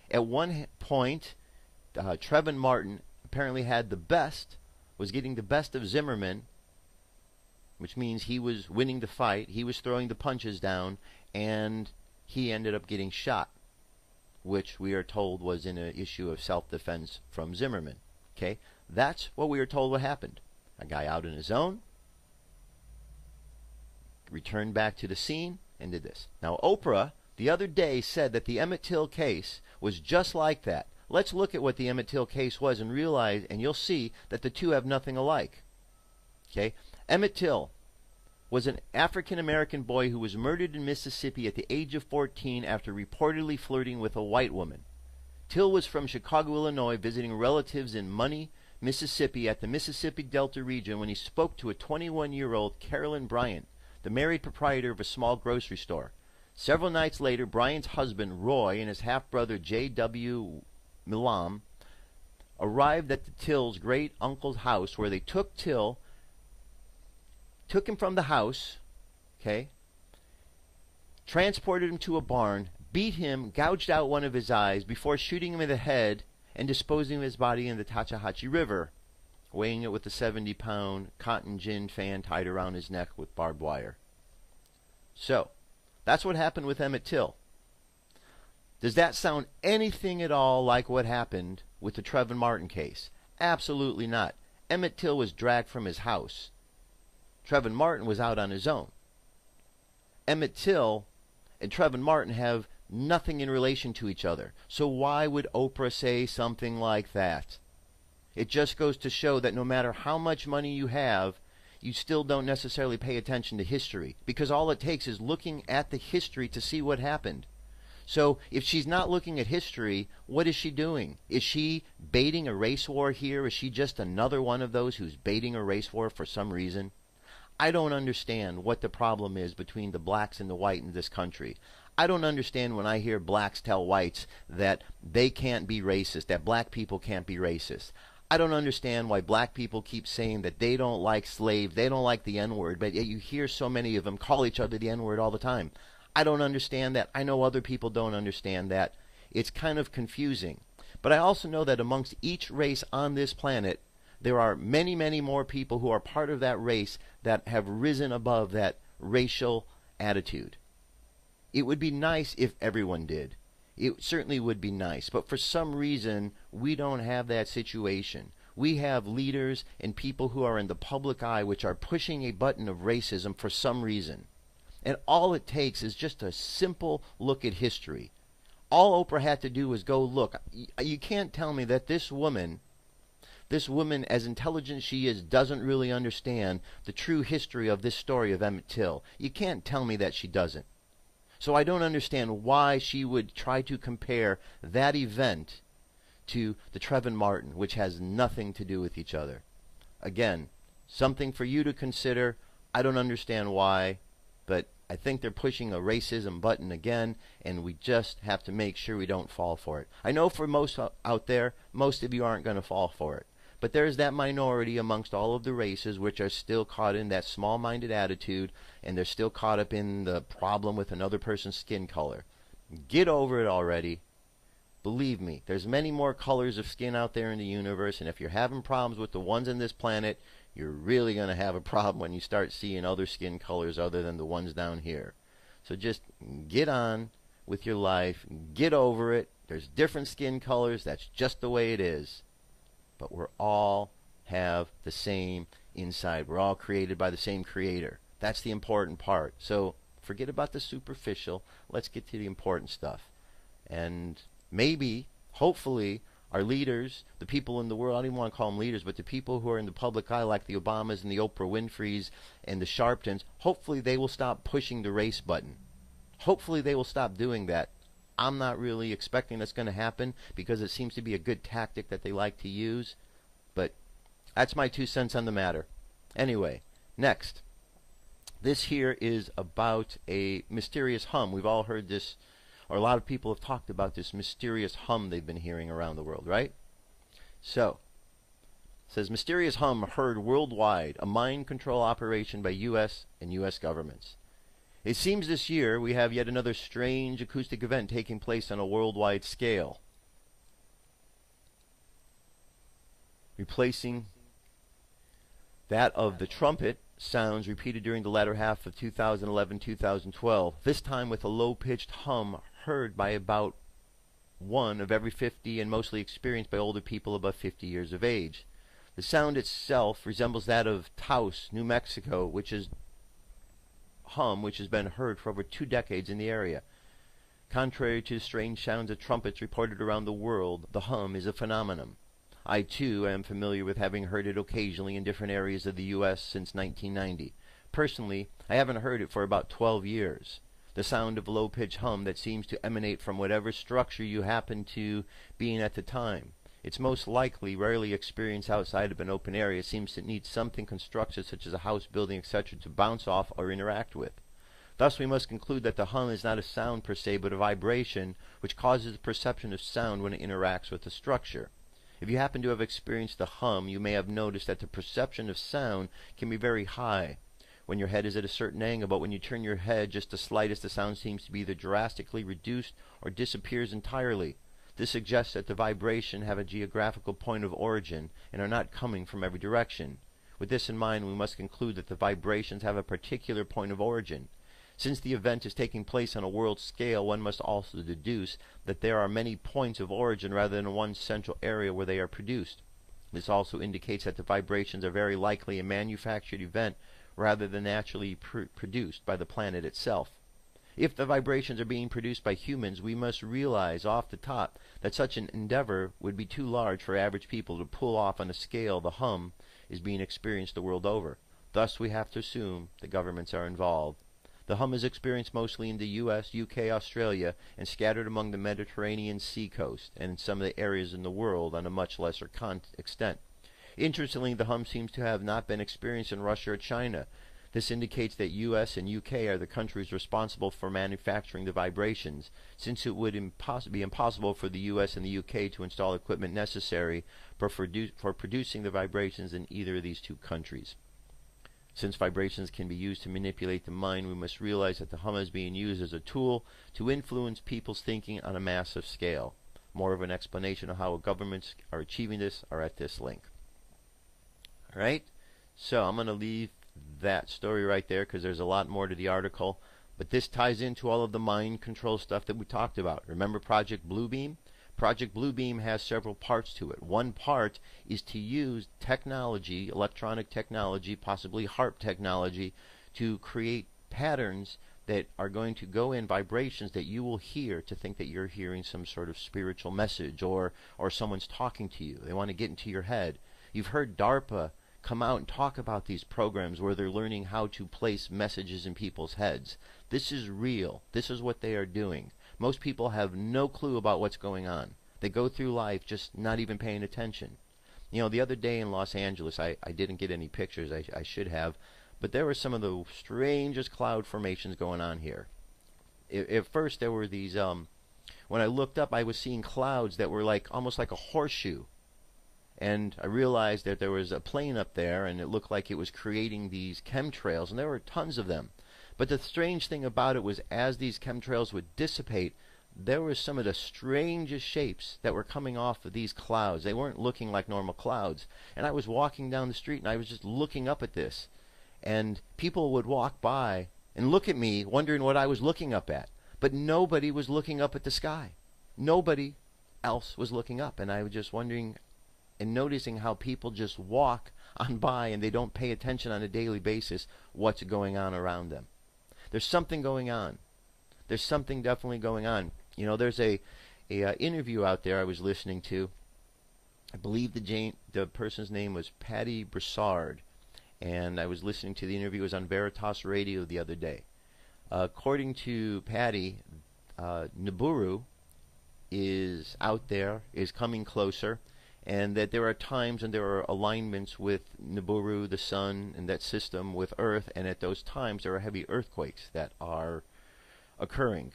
S2: At one point, Trayvon Martin apparently was getting the best of Zimmerman, which means he was winning the fight, he was throwing the punches down, and he ended up getting shot, which we are told was in an issue of self-defense from Zimmerman. Okay, that's what we are told what happened. A guy out on his own, returned back to the scene, and did this. Now, Oprah, the other day, said that the Emmett Till case was just like that. Let's look at what the Emmett Till case was and realize, and you'll see that the two have nothing alike. Okay, Emmett Till was an African-American boy who was murdered in Mississippi at the age of 14 after reportedly flirting with a white woman. Till was from Chicago, Illinois, visiting relatives in Money, Mississippi at the Mississippi Delta region when he spoke to a 21-year-old Carolyn Bryant, the married proprietor of a small grocery store. Several nights later, Bryant's husband, Roy, and his half-brother, J.W. Milam, arrived at the Till's great-uncle's house where they took him from the house, okay, transported him to a barn, beat him, gouged out one of his eyes before shooting him in the head and disposing of his body in the Tachahachi River, weighing it with a 70-pound cotton gin fan tied around his neck with barbed wire. So, that's what happened with Emmett Till. Does that sound anything at all like what happened with the Trayvon Martin case? Absolutely not. Emmett Till was dragged from his house. Trayvon Martin was out on his own. Emmett Till and Trayvon Martin have nothing in relation to each other. So why would Oprah say something like that? It just goes to show that no matter how much money you have, you still don't necessarily pay attention to history, because all it takes is looking at the history to see what happened. So if she's not looking at history, what is she doing? Is she baiting a race war here? Is she just another one of those who's baiting a race war for some reason? I don't understand what the problem is between the blacks and the white in this country. I don't understand when I hear blacks tell whites that they can't be racist, that black people can't be racist. I don't understand why black people keep saying that they don't like slaves, they don't like the N-word, but yet you hear so many of them call each other the N-word all the time. I don't understand that. I know other people don't understand that. It's kind of confusing. But I also know that amongst each race on this planet, there are many, many more people who are part of that race that have risen above that racial attitude. It would be nice if everyone did. It certainly would be nice. But for some reason, we don't have that situation. We have leaders and people who are in the public eye which are pushing a button of racism for some reason. And all it takes is just a simple look at history. All Oprah had to do was go look. You can't tell me that this woman, as intelligent as she is, doesn't really understand the true history of this story of Emmett Till. You can't tell me that she doesn't. So I don't understand why she would try to compare that event to the Trayvon Martin, which has nothing to do with each other. Again, something for you to consider. I don't understand why, but I think they're pushing a racism button again, and we just have to make sure we don't fall for it. I know for most out there, most of you aren't going to fall for it. But there's that minority amongst all of the races which are still caught in that small-minded attitude, and they're still caught up in the problem with another person's skin color. Get over it already. Believe me, there's many more colors of skin out there in the universe, and if you're having problems with the ones on this planet, you're really going to have a problem when you start seeing other skin colors other than the ones down here. So just get on with your life. Get over it. There's different skin colors. That's just the way it is. But we're all have the same inside. We're all created by the same creator. That's the important part. So forget about the superficial. Let's get to the important stuff. And maybe, hopefully, our leaders, the people in the world, I don't even want to call them leaders, but the people who are in the public eye like the Obamas and the Oprah Winfreys and the Sharptons, hopefully they will stop pushing the race button. Hopefully they will stop doing that. I'm not really expecting that's going to happen because it seems to be a good tactic that they like to use. But that's my 2 cents on the matter. Anyway, next. This here is about a mysterious hum. We've all heard this, or a lot of people have talked about this mysterious hum they've been hearing around the world, right? So, it says, mysterious hum heard worldwide, a mind control operation by U.S. and U.S. governments. It seems this year we have yet another strange acoustic event taking place on a worldwide scale, replacing that of the trumpet sounds repeated during the latter half of 2011-2012, this time with a low-pitched hum heard by about 1 of every 50 and mostly experienced by older people above 50 years of age. The sound itself resembles that of Taos, New Mexico, which has been heard for over 2 decades in the area. Contrary to the strange sounds of trumpets reported around the world, the hum is a phenomenon. I, too, am familiar with having heard it occasionally in different areas of the U.S. since 1990. Personally, I haven't heard it for about 12 years. The sound of a low-pitched hum that seems to emanate from whatever structure you happen to be in at the time. It's most likely rarely experienced outside of an open area. It seems to need something constructed such as a house, building, etc. to bounce off or interact with. Thus we must conclude that the hum is not a sound per se, but a vibration which causes the perception of sound when it interacts with the structure. If you happen to have experienced the hum, you may have noticed that the perception of sound can be very high. when your head is at a certain angle, but when you turn your head just the slightest, the sound seems to be either drastically reduced or disappears entirely. This suggests that the vibration have a geographical point of origin and are not coming from every direction. With this in mind, we must conclude that the vibrations have a particular point of origin. Since the event is taking place on a world scale, one must also deduce that there are many points of origin rather than one central area where they are produced. This also indicates that the vibrations are very likely a manufactured event rather than naturally produced by the planet itself. If the vibrations are being produced by humans, we must realize off the top that such an endeavor would be too large for average people to pull off on a scale the hum is being experienced the world over. Thus, we have to assume the governments are involved. The hum is experienced mostly in the US, UK, Australia, and scattered among the Mediterranean sea coast, and in some of the areas in the world on a much lesser extent. Interestingly, the hum seems to have not been experienced in Russia or China. This indicates that US and UK are the countries responsible for manufacturing the vibrations, since it would be impossible for the US and the UK to install equipment necessary for producing the vibrations in either of these two countries. Since vibrations can be used to manipulate the mind, we must realize that the hum is being used as a tool to influence people's thinking on a massive scale. More of an explanation of how governments are achieving this are at this link. Alright, so I'm going to leave that story right there because there's a lot more to the article. But this ties into all of the mind control stuff that we talked about. Remember Project Bluebeam? Project Bluebeam has several parts to it. One part is to use technology, electronic technology, possibly HARP technology, to create patterns that are going to go in vibrations that you will hear to think that you're hearing some sort of spiritual message or someone's talking to you. They want to get into your head. You've heard DARPA come out and talk about these programs where they're learning how to place messages in people's heads. This is real. This is what they are doing. Most people have no clue about what's going on. They go through life just not even paying attention. You know, the other day in Los Angeles, I didn't get any pictures. I should have. But there were some of the strangest cloud formations going on here. At first, there were these, when I looked up, I was seeing clouds that were like almost like a horseshoe. And I realized that there was a plane up there, and it looked like it was creating these chemtrails, and there were tons of them. But the strange thing about it was as these chemtrails would dissipate, there were some of the strangest shapes that were coming off of these clouds. They weren't looking like normal clouds. And I was walking down the street, and I was just looking up at this. And people would walk by and look at me, wondering what I was looking up at. But nobody was looking up at the sky. Nobody else was looking up. And I was just wondering and noticing how people just walk on by and they don't pay attention on a daily basis what's going on around them. There's something going on. There's something definitely going on. You know, there's a interview out there I was listening to. I believe the person's name was Patty Broussard, and I was listening to the interview. It was on Veritas Radio the other day. According to Patty, Nibiru is out there, is coming closer, and that there are times and there are alignments with Nibiru, the sun, and that system with Earth, and at those times there are heavy earthquakes that are occurring.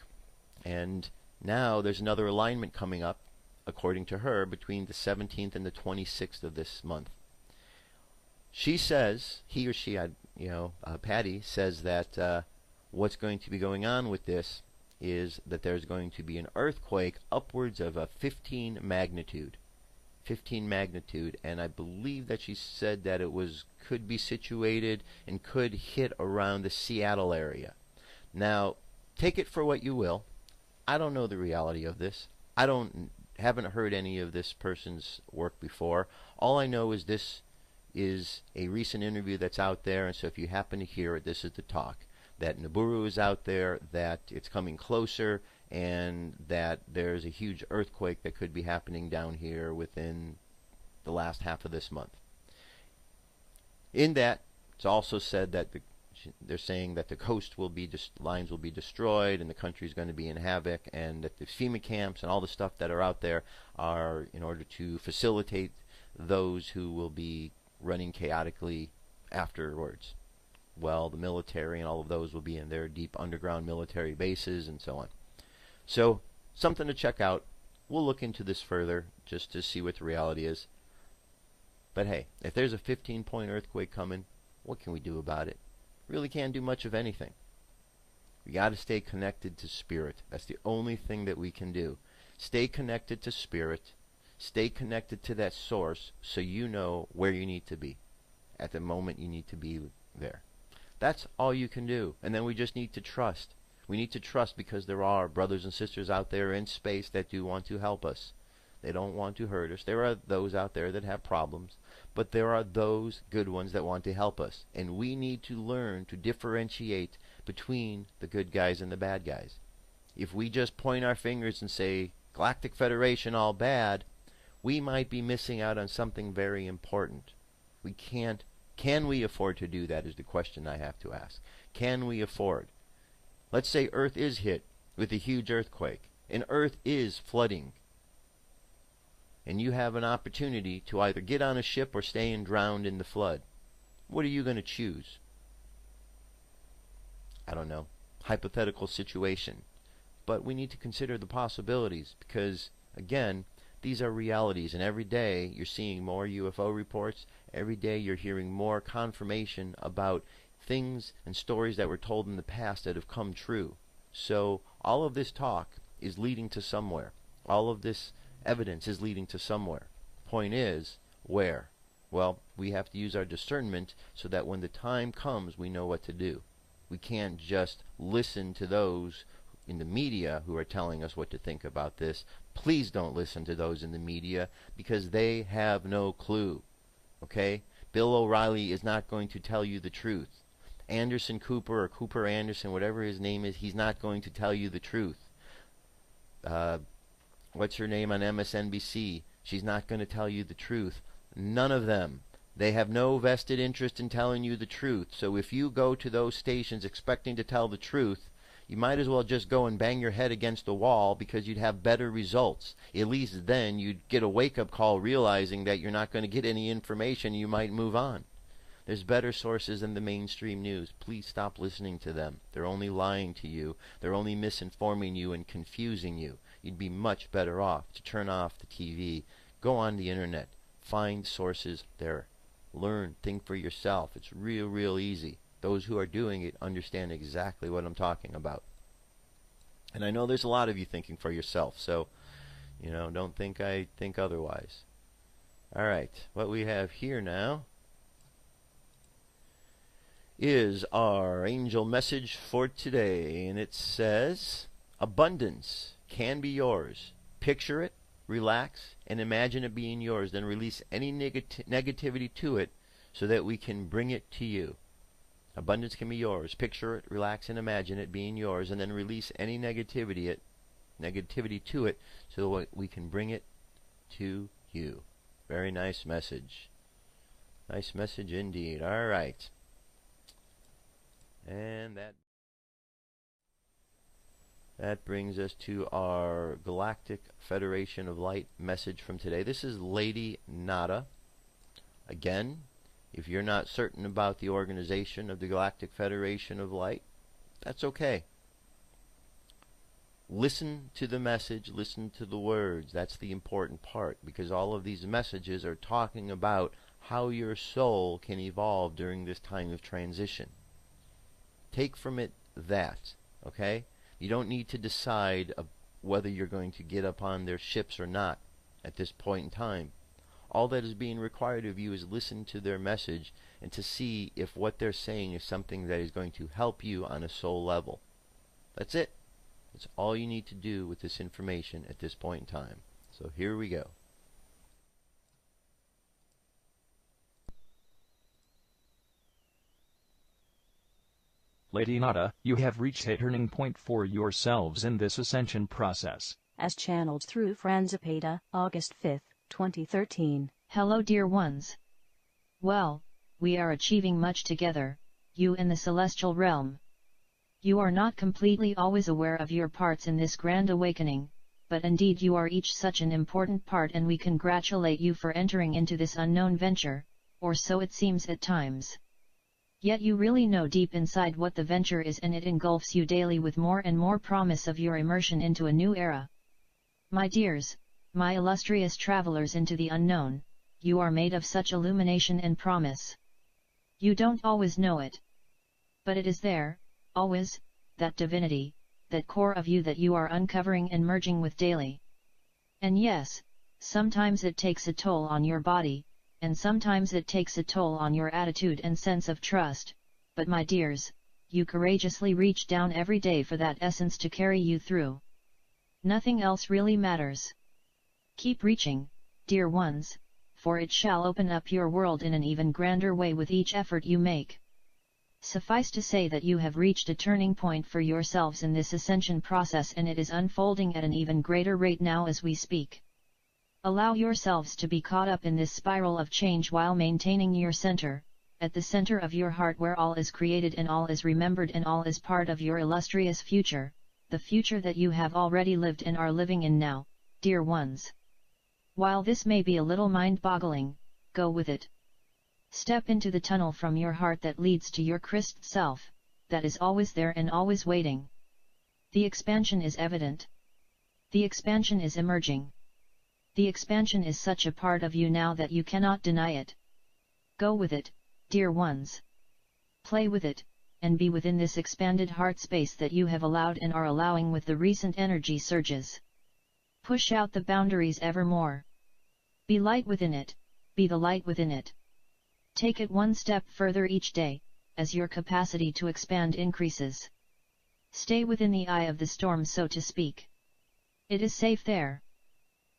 S2: And now there's another alignment coming up, according to her, between the 17th and the 26th of this month. She says, he or she, Patty says that what's going to be going on with this is that there's going to be an earthquake upwards of a 15 magnitude. 15 magnitude, and I believe that she said that it could be situated and could hit around the Seattle area. Now, take it for what you will. I don't know the reality of this. Haven't heard any of this person's work before. All I know is this is a recent interview that's out there, and so if you happen to hear it, this is the talk. That Nibiru is out there, that it's coming closer, and that there's a huge earthquake that could be happening down here within the last half of this month. In that, it's also said that they're saying that the coast will be lines will be destroyed, and the country is going to be in havoc, and that the FEMA camps and all the stuff that are out there are in order to facilitate those who will be running chaotically afterwards. Well, the military and all of those will be in their deep underground military bases and so on. So, something to check out. We'll look into this further just to see what the reality is. But hey, if there's a 15-point earthquake coming, what can we do about it? Really can't do much of anything. We got to stay connected to spirit. That's the only thing that we can do. Stay connected to spirit. Stay connected to that source so you know where you need to be at the moment you need to be there. That's all you can do. And then we just need to trust. We need to trust because there are brothers and sisters out there in space that do want to help us. They don't want to hurt us. There are those out there that have problems, but there are those good ones that want to help us. And we need to learn to differentiate between the good guys and the bad guys. If we just point our fingers and say, Galactic Federation all bad, we might be missing out on something very important. We can't. Can we afford to do that is the question I have to ask. Can we afford? Let's say Earth is hit with a huge earthquake, and Earth is flooding. And you have an opportunity to either get on a ship or stay and drown in the flood. What are you going to choose? I don't know. Hypothetical situation. But we need to consider the possibilities because, again, these are realities. And every day you're seeing more UFO reports. Every day you're hearing more confirmation about things and stories that were told in the past that have come true. So all of this talk is leading to somewhere. All of this evidence is leading to somewhere. Point is, where? Well, we have to use our discernment so that when the time comes, we know what to do. We can't just listen to those in the media who are telling us what to think about this. Please don't listen to those in the media because they have no clue. Okay? Bill O'Reilly is not going to tell you the truth. Anderson Cooper or Cooper Anderson, whatever his name is, he's not going to tell you the truth. What's her name on MSNBC? She's not going to tell you the truth. None of them. They have no vested interest in telling you the truth. So if you go to those stations expecting to tell the truth, you might as well just go and bang your head against the wall because you'd have better results. At least then you'd get a wake-up call realizing that you're not going to get any information. You might move on. There's better sources than the mainstream news. Please stop listening to them. They're only lying to you. They're only misinforming you and confusing you. You'd be much better off to turn off the TV. Go on the internet. Find sources there. Learn. Think for yourself. It's real easy. Those who are doing it understand exactly what I'm talking about. And I know there's a lot of you thinking for yourself, so, don't think I think otherwise. All right, what we have here now is our angel message for today, and it says, abundance can be yours. Picture it, relax, and imagine it being yours. Then release any negativity to it so that we can bring it to you. Abundance can be yours. Picture it, relax, and imagine it being yours, and then release any negativity to it so that we can bring it to you. Very nice message. Nice message indeed. All right. And that brings us to our Galactic Federation of Light message from today. This is Lady Nada. Again, if you're not certain about the organization of the Galactic Federation of Light, that's okay. Listen to the message, listen to the words. That's the important part, because all of these messages are talking about how your soul can evolve during this time of transition. Take from it that, okay? You don't need to decide whether you're going to get up on their ships or not at this point in time. All that is being required of you is listen to their message and to see if what they're saying is something that is going to help you on a soul level. That's it. That's all you need to do with this information at this point in time. So here we go.
S15: Lady Nada, you have reached a turning point for yourselves in this ascension process.
S16: As channeled through Franzipeda, August 5, 2013.
S17: Hello dear ones. Well, we are achieving much together, you in the celestial realm. You are not completely always aware of your parts in this grand awakening, but indeed you are each such an important part, and we congratulate you for entering into this unknown venture, or so it seems at times. Yet you really know deep inside what the venture is, and it engulfs you daily with more and more promise of your immersion into a new era. My dears, my illustrious travelers into the unknown, you are made of such illumination and promise. You don't always know it. But it is there, always, that divinity, that core of you that you are uncovering and merging with daily. And yes, sometimes it takes a toll on your body, and sometimes it takes a toll on your attitude and sense of trust, but my dears, you courageously reach down every day for that essence to carry you through. Nothing else really matters. Keep reaching, dear ones, for it shall open up your world in an even grander way with each effort you make. Suffice to say that you have reached a turning point for yourselves in this ascension process, and it is unfolding at an even greater rate now as we speak. Allow yourselves to be caught up in this spiral of change while maintaining your center, at the center of your heart where all is created and all is remembered and all is part of your illustrious future, the future that you have already lived and are living in now, dear ones. While this may be a little mind-boggling, go with it. Step into the tunnel from your heart that leads to your Christ self, that is always there and always waiting. The expansion is evident. The expansion is emerging. The expansion is such a part of you now that you cannot deny it. Go with it, dear ones. Play with it, and be within this expanded heart space that you have allowed and are allowing with the recent energy surges. Push out the boundaries evermore. Be light within it, be the light within it. Take it one step further each day, as your capacity to expand increases. Stay within the eye of the storm, so to speak. It is safe there.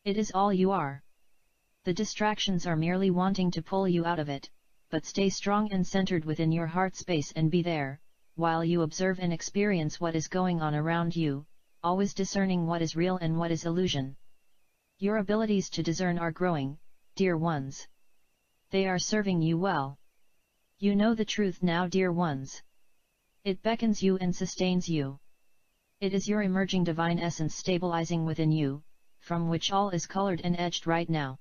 S17: It is all you are. The distractions are merely wanting to pull you out of it, but stay strong and centered within your heart space and be there, while you observe and experience what is going on around you, always discerning what is real and what is illusion. Your abilities to discern are growing, dear ones. They are serving you well. You know the truth now, dear ones. It beckons you and sustains you. It is your emerging divine essence stabilizing within you, from which all is colored and etched right now.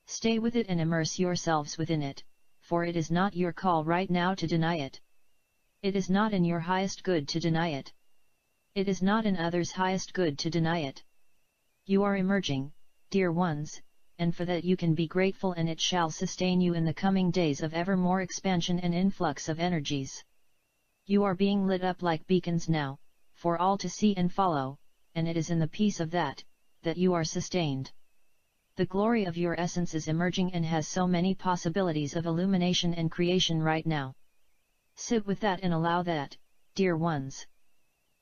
S17: Stay with it and immerse yourselves within it, for it is not your call right now to deny it. It is not in your highest good to deny it. It is not in others' highest good to deny it. You are emerging, dear ones, and for that you can be grateful, and it shall sustain you in the coming days of ever more expansion and influx of energies. You are being lit up like beacons now, for all to see and follow, and it is in the peace of that you are sustained. The glory of your essence is emerging and has so many possibilities of illumination and creation right now. Sit with that and allow that, dear ones.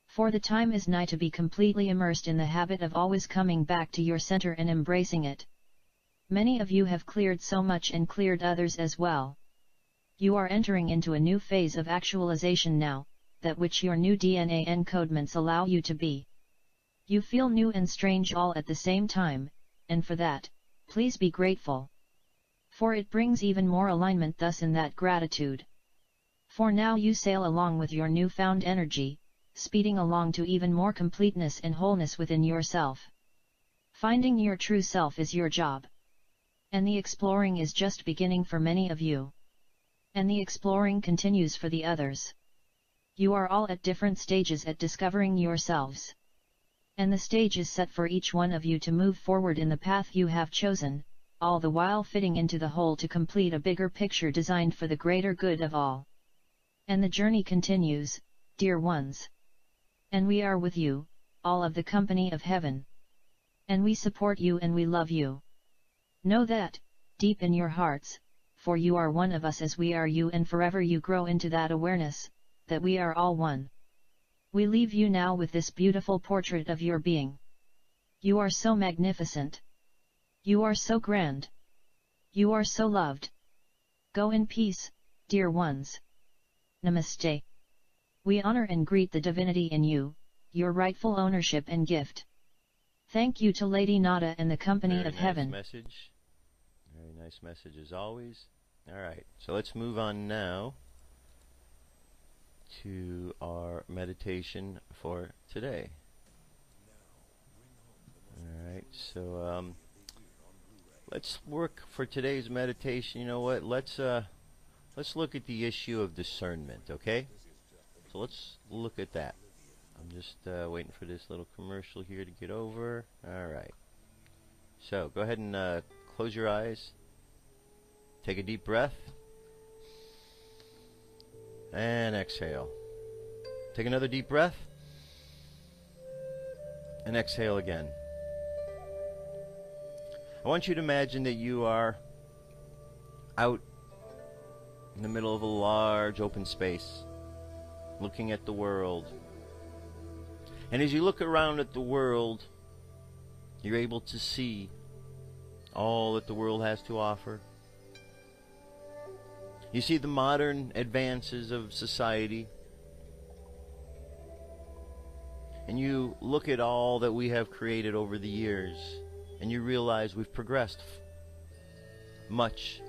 S17: For the time is nigh to be completely immersed in the habit of always coming back to your center and embracing it. Many of you have cleared so much and cleared others as well. You are entering into a new phase of actualization now, that which your new DNA encodements allow you to be. You feel new and strange all at the same time, and for that, please be grateful. For it brings even more alignment thus in that gratitude. For now you sail along with your newfound energy, speeding along to even more completeness and wholeness within yourself. Finding your true self is your job. And the exploring is just beginning for many of you. And the exploring continues for the others. You are all at different stages at discovering yourselves. And the stage is set for each one of you to move forward in the path you have chosen, all the while fitting into the whole to complete a bigger picture designed for the greater good of all. And the journey continues, dear ones. And we are with you, all of the company of heaven. And we support you and we love you. Know that, deep in your hearts, for you are one of us as we are you, and forever you grow into that awareness, that we are all one. We leave you now with this beautiful portrait of your being. You are so magnificent. You are so grand. You are so loved. Go in peace, dear ones. Namaste. We honor and greet the divinity in you, your rightful ownership and gift. Thank you to Lady Nada and the company of heaven.
S2: Message. Very nice message as always. Alright, so let's move on now to our meditation for today. Alright, so let's work for today's meditation. You know what? Let's look at the issue of discernment, okay? So let's look at that. I'm just waiting for this little commercial here to get over. Alright. So go ahead and close your eyes. Take a deep breath. And exhale. Take another deep breath. And exhale again. I want you to imagine that you are out in the middle of a large open space, looking at the world. And as you look around at the world, you're able to see all that the world has to offer. You see the modern advances of society, and you look at all that we have created over the years, and you realize we've progressed much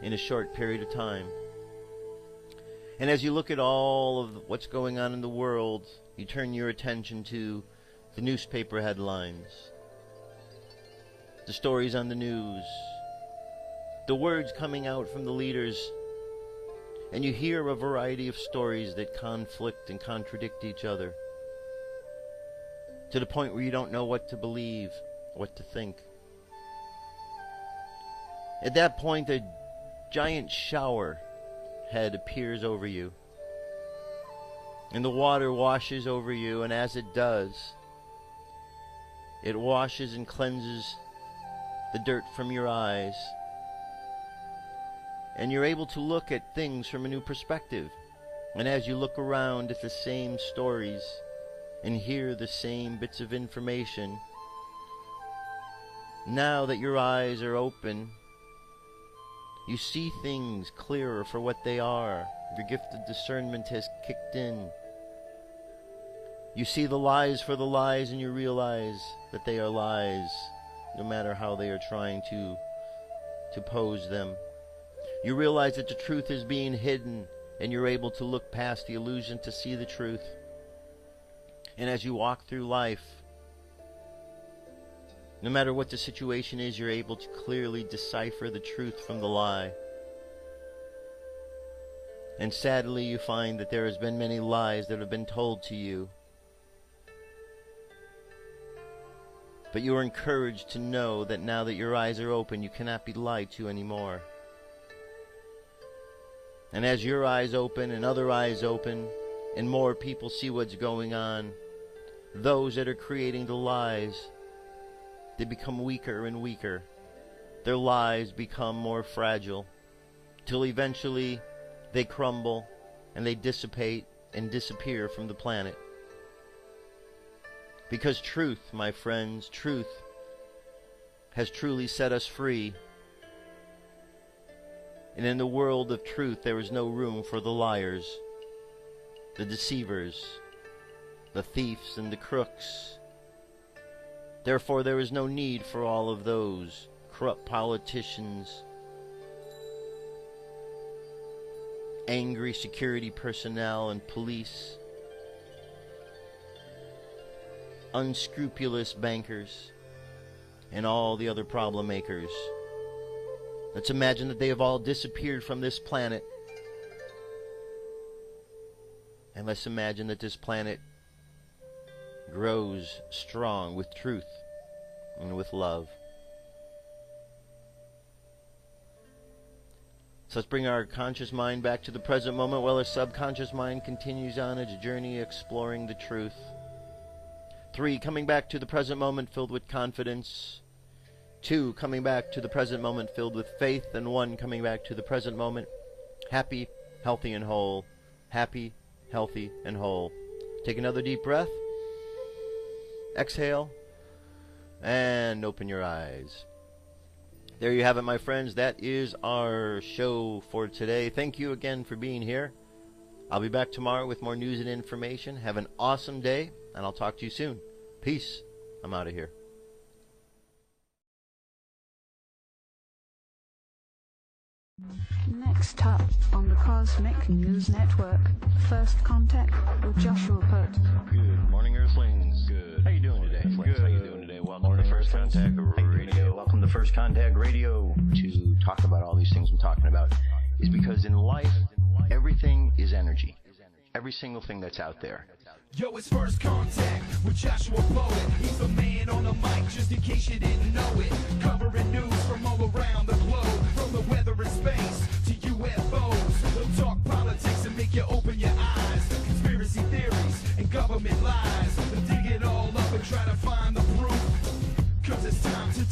S2: in a short period of time. And as you look at all of what's going on in the world, you turn your attention to the newspaper headlines, the stories on the news, the words coming out from the leaders, and you hear a variety of stories that conflict and contradict each other, to the point where you don't know what to believe, what to think. At that point, a giant shower head appears over you, and the water washes over you, and as it does, it washes and cleanses the dirt from your eyes, and you're able to look at things from a new perspective. And as you look around at the same stories and hear the same bits of information, now that your eyes are open, you see things clearer for what they are. Your gift of discernment has kicked in. You see the lies for the lies, and you realize that they are lies, no matter how they are trying to pose them. You realize that the truth is being hidden, and you're able to look past the illusion to see the truth. And as you walk through life, no matter what the situation is, you're able to clearly decipher the truth from the lie. And sadly, you find that there has been many lies that have been told to you. But you are encouraged to know that now that your eyes are open, you cannot be lied to anymore. And as your eyes open and other eyes open, and more people see what's going on, those that are creating the lies, they become weaker and weaker. Their lies become more fragile, till eventually they crumble and they dissipate and disappear from the planet. Because truth, my friends, truth has truly set us free. And in the world of truth, there is no room for the liars, the deceivers, the thieves, and the crooks. Therefore, there is no need for all of those corrupt politicians, angry security personnel and police, unscrupulous bankers, and all the other problem makers. Let's imagine that they have all disappeared from this planet. And let's imagine that this planet grows strong with truth and with love. So let's bring our conscious mind back to the present moment while our subconscious mind continues on its journey exploring the truth. 3, coming back to the present moment filled with confidence. 2, coming back to the present moment filled with faith. And 1, coming back to the present moment happy, healthy, and whole. Happy, healthy, and whole. Take another deep breath. Exhale. And open your eyes. There you have it, my friends. That is our show for today. Thank you again for being here. I'll be back tomorrow with more news and information. Have an awesome day, and I'll talk to you soon. Peace. I'm out of here.
S1: Next up on the Cosmic News Network, First Contact with Joshua Pert.
S2: Good morning, Earthlings. Good. How you doing today? Good. How you doing today? Welcome to First Contact Radio. Welcome to First Contact Radio. To talk about all these things I'm talking about is because in life, everything is energy. Every single thing that's out there.
S3: Yo, it's First Contact with Joshua Poet. He's the man on the mic, just in case you didn't know it. Covering news from all around the globe, from the weather and space to UFOs. He'll talk politics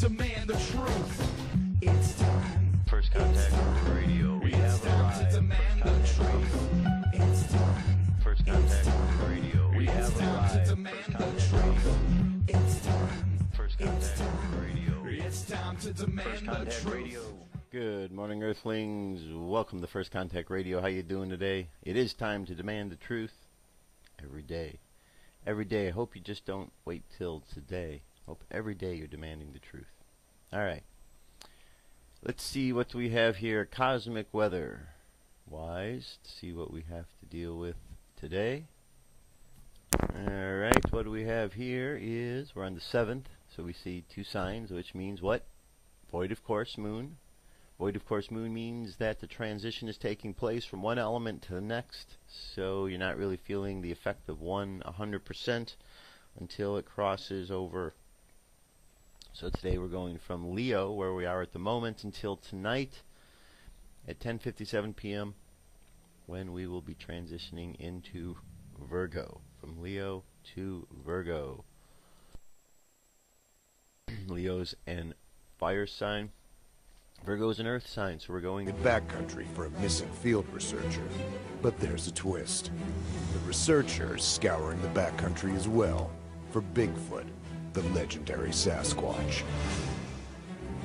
S3: demand the truth. It's time.
S2: First Contact Radio. We have
S3: time to demand the truth. It's time.
S2: First Contact Radio. We
S3: It's
S2: have
S3: time to demand the truth. It's time.
S2: First Contact Radio.
S3: It's time to demand the truth.
S2: Good morning, Earthlings. Welcome to First Contact Radio. How you doing today? It is time to demand the truth every day. Every day. I hope you just don't wait till today. Hope every day you're demanding the truth. All right. Let's see what we have here. Cosmic weather. Wise. Let's see what we have to deal with today. All right. What do we have here is we're on the 7th. So we see two signs, which means what? Void of course, moon. Void of course moon means that the transition is taking place from one element to the next, so you're not really feeling the effect of one 100% until it crosses over. So today we're going from Leo, where we are at the moment, until tonight at 10:57 p.m. when we will be transitioning into Virgo, from Leo to Virgo. Leo's an fire sign. Virgo's an earth sign, so we're going
S5: in backcountry for a missing field researcher. But there's a twist. The researcher's scouring the backcountry as well for Bigfoot, the legendary Sasquatch.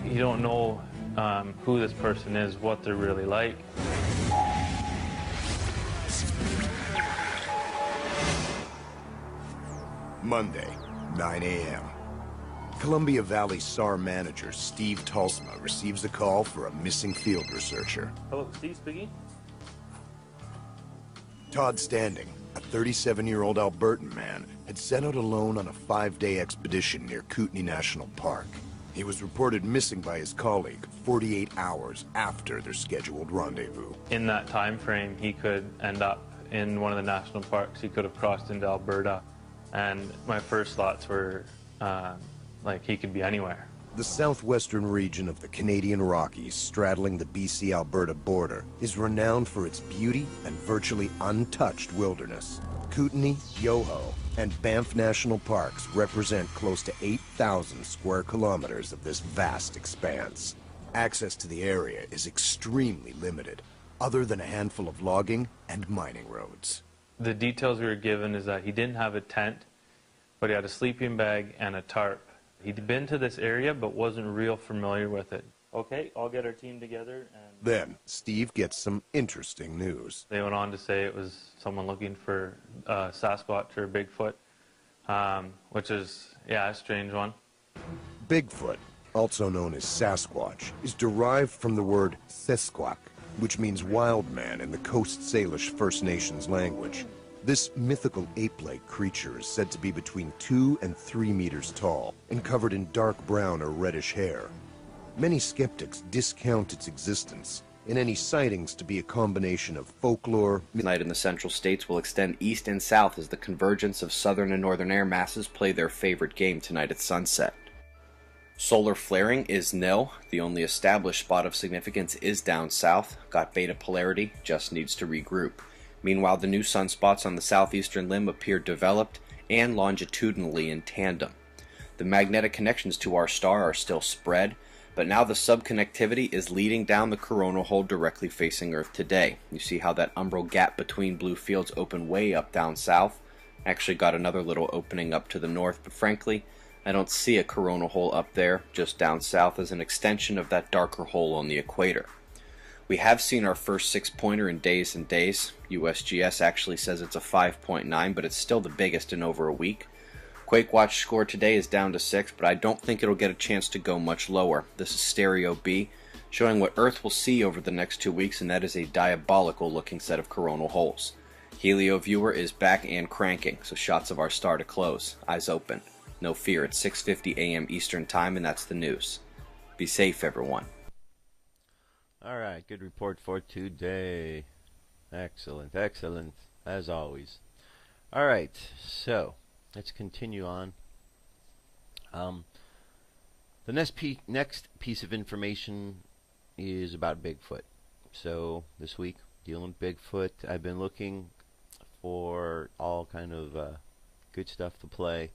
S6: You don't know who this person is, what they're really like.
S5: Monday, 9 a.m. Columbia Valley SAR manager Steve Talsma receives a call for a missing field researcher.
S6: Hello, Steve speaking.
S5: Todd Standing, a 37-year-old Albertan man, had set out alone on a 5-day expedition near Kootenai National Park. He was reported missing by his colleague 48 hours after their scheduled rendezvous.
S6: In that time frame, he could end up in one of the national parks. He could have crossed into Alberta, and my first thoughts were like he could be anywhere.
S5: The southwestern region of the Canadian Rockies, straddling the BC-Alberta border, is renowned for its beauty and virtually untouched wilderness. Kootenai, Yoho, and Banff National Parks represent close to 8,000 square kilometers of this vast expanse. Access to the area is extremely limited, other than a handful of logging and mining roads.
S6: The details we were given is that he didn't have a tent, but he had a sleeping bag and a tarp. He'd been to this area, but wasn't real familiar with it. Okay, I'll get our team together. And
S5: then, Steve gets some interesting news.
S6: They went on to say it was someone looking for Sasquatch or Bigfoot, which is, yeah, a strange one.
S5: Bigfoot, also known as Sasquatch, is derived from the word Sesquak, which means wild man in the Coast Salish First Nations language. This mythical ape-like creature is said to be between 2 and 3 meters tall and covered in dark brown or reddish hair. Many skeptics discount its existence and any sightings to be a combination of folklore.
S4: Night in the central states will extend east and south as the convergence of southern and northern air masses play their favorite game tonight at sunset. Solar flaring is nil. The only established spot of significance is down south. Got beta polarity, just needs to regroup. Meanwhile, the new sunspots on the southeastern limb appear developed and longitudinally in tandem. The magnetic connections to our star are still spread, but now the subconnectivity is leading down the coronal hole directly facing Earth today. You see how that umbral gap between blue fields opened way up down south? Actually got another little opening up to the north, but frankly, I don't see a coronal hole up there, just down south as an extension of that darker hole on the equator. We have seen our first 6-pointer in days and days. USGS actually says it's a 5.9, but it's still the biggest in over a week. Quake Watch score today is down to 6, but I don't think it'll get a chance to go much lower. This is Stereo B, showing what Earth will see over the next 2 weeks, and that is a diabolical looking set of coronal holes. Helio Viewer is back and cranking, so shots of our star to close. Eyes open. No fear, it's 6:50 a.m. Eastern Time, and that's the news. Be safe, everyone.
S2: All right, good report for today. Excellent, excellent, as always. All right, so let's continue on. The next piece of information is about Bigfoot. So this week, dealing with Bigfoot, I've been looking for all kind of good stuff to play.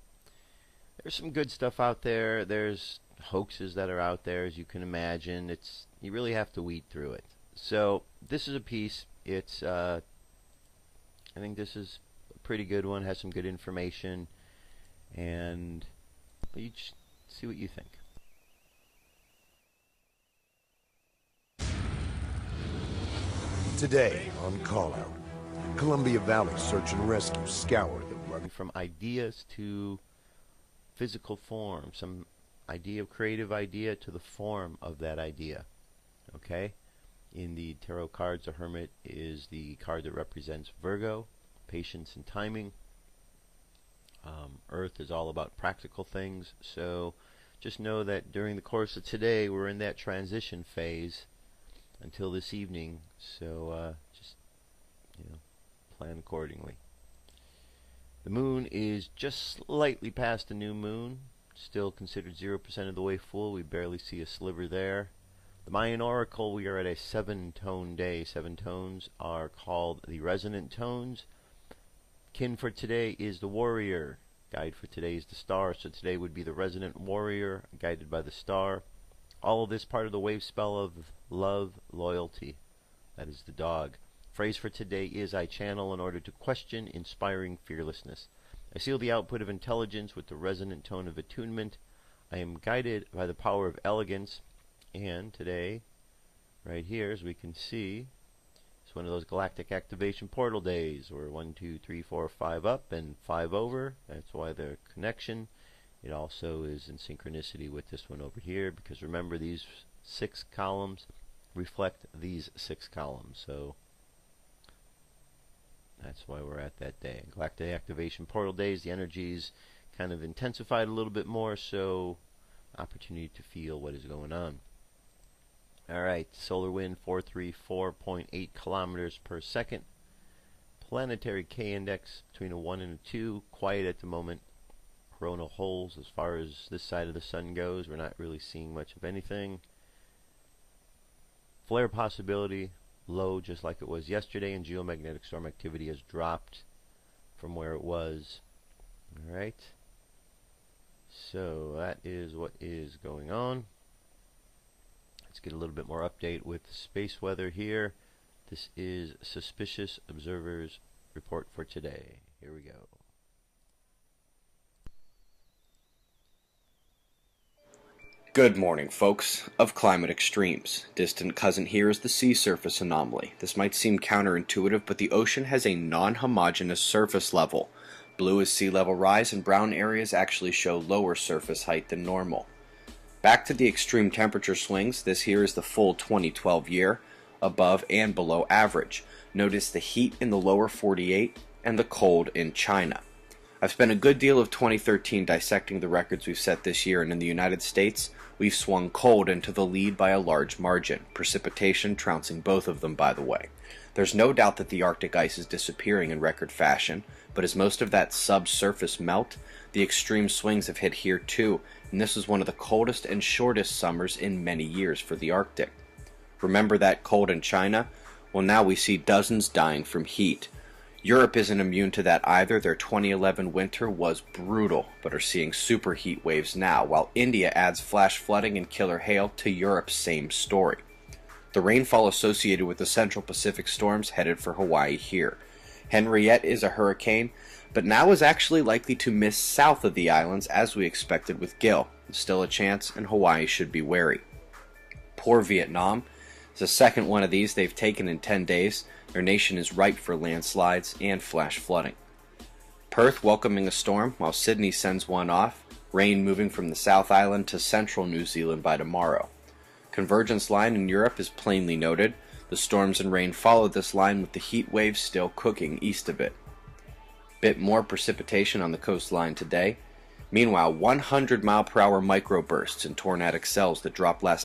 S2: There's some good stuff out there. There's hoaxes that are out there, as you can imagine. You really have to weed through it. So this is a piece. It's I think this is a pretty good one. Has some good information, and you just see what you think.
S5: Today on Call Out, Columbia Valley Search and Rescue scoured the rugged.
S2: From ideas to physical form, some idea of creative idea to the form of that idea. Okay? In the tarot cards, the Hermit is the card that represents Virgo, patience and timing. Earth is all about practical things. So just know that during the course of today, we're in that transition phase until this evening. So just, plan accordingly. The moon is just slightly past the new moon. Still considered 0% of the way full. We barely see a sliver there. The Mayan Oracle, we are at a 7-tone day. 7 tones are called the resonant tones. Kin for today is the warrior. Guide for today is the star. So today would be the resonant warrior, guided by the star. All of this part of the wave spell of love, loyalty. That is the dog. Phrase for today is I channel in order to question, inspiring fearlessness. I seal the output of intelligence with the resonant tone of attunement. I am guided by the power of elegance. And today, right here, as we can see, it's one of those galactic activation portal days where 1, 2, 3, 4, 5 up and 5 over. That's why the connection. It also is in synchronicity with this one over here, because remember, these 6 columns reflect these 6 columns. So that's why we're at that day. Galactic activation portal days, the energies kind of intensified a little bit more, so opportunity to feel what is going on. Alright, solar wind 434.8 kilometers per second. Planetary K index between a 1 and a 2. Quiet at the moment. Coronal holes as far as this side of the sun goes. We're not really seeing much of anything. Flare possibility low, just like it was yesterday, and geomagnetic storm activity has dropped from where it was. Alright. So that is what is going on. Let's get a little bit more update with space weather here. This is Suspicious Observers Report for today. Here we go.
S4: Good morning, folks of Climate Extremes. Distant cousin here is the sea surface anomaly. This might seem counterintuitive, but the ocean has a non-homogeneous surface level. Blue is sea level rise, and brown areas actually show lower surface height than normal. Back to the extreme temperature swings, this here is the full 2012 year, above and below average. Notice the heat in the lower 48 and the cold in China. I've spent a good deal of 2013 dissecting the records we've set this year, and in the United States, we've swung cold into the lead by a large margin, precipitation trouncing both of them, by the way. There's no doubt that the Arctic ice is disappearing in record fashion, but as most of that subsurface melt, the extreme swings have hit here too, and this is one of the coldest and shortest summers in many years for the Arctic. Remember that cold in China? Well, now we see dozens dying from heat. Europe isn't immune to that either. Their 2011 winter was brutal, but are seeing super heat waves now, while India adds flash flooding and killer hail to Europe's same story. The rainfall associated with the Central Pacific storms headed for Hawaii here. Henriette is a hurricane, but now is actually likely to miss south of the islands as we expected with Gil. Still a chance, and Hawaii should be wary. Poor Vietnam is the second one of these they've taken in 10 days. Their nation is ripe for landslides and flash flooding. Perth welcoming a storm, while Sydney sends one off. Rain moving from the South Island to central New Zealand by tomorrow. Convergence line in Europe is plainly noted. The storms and rain followed this line, with the heat waves still cooking east of it. Bit more precipitation on the coastline today. Meanwhile, 100-mile-per-hour microbursts and tornadic cells that dropped last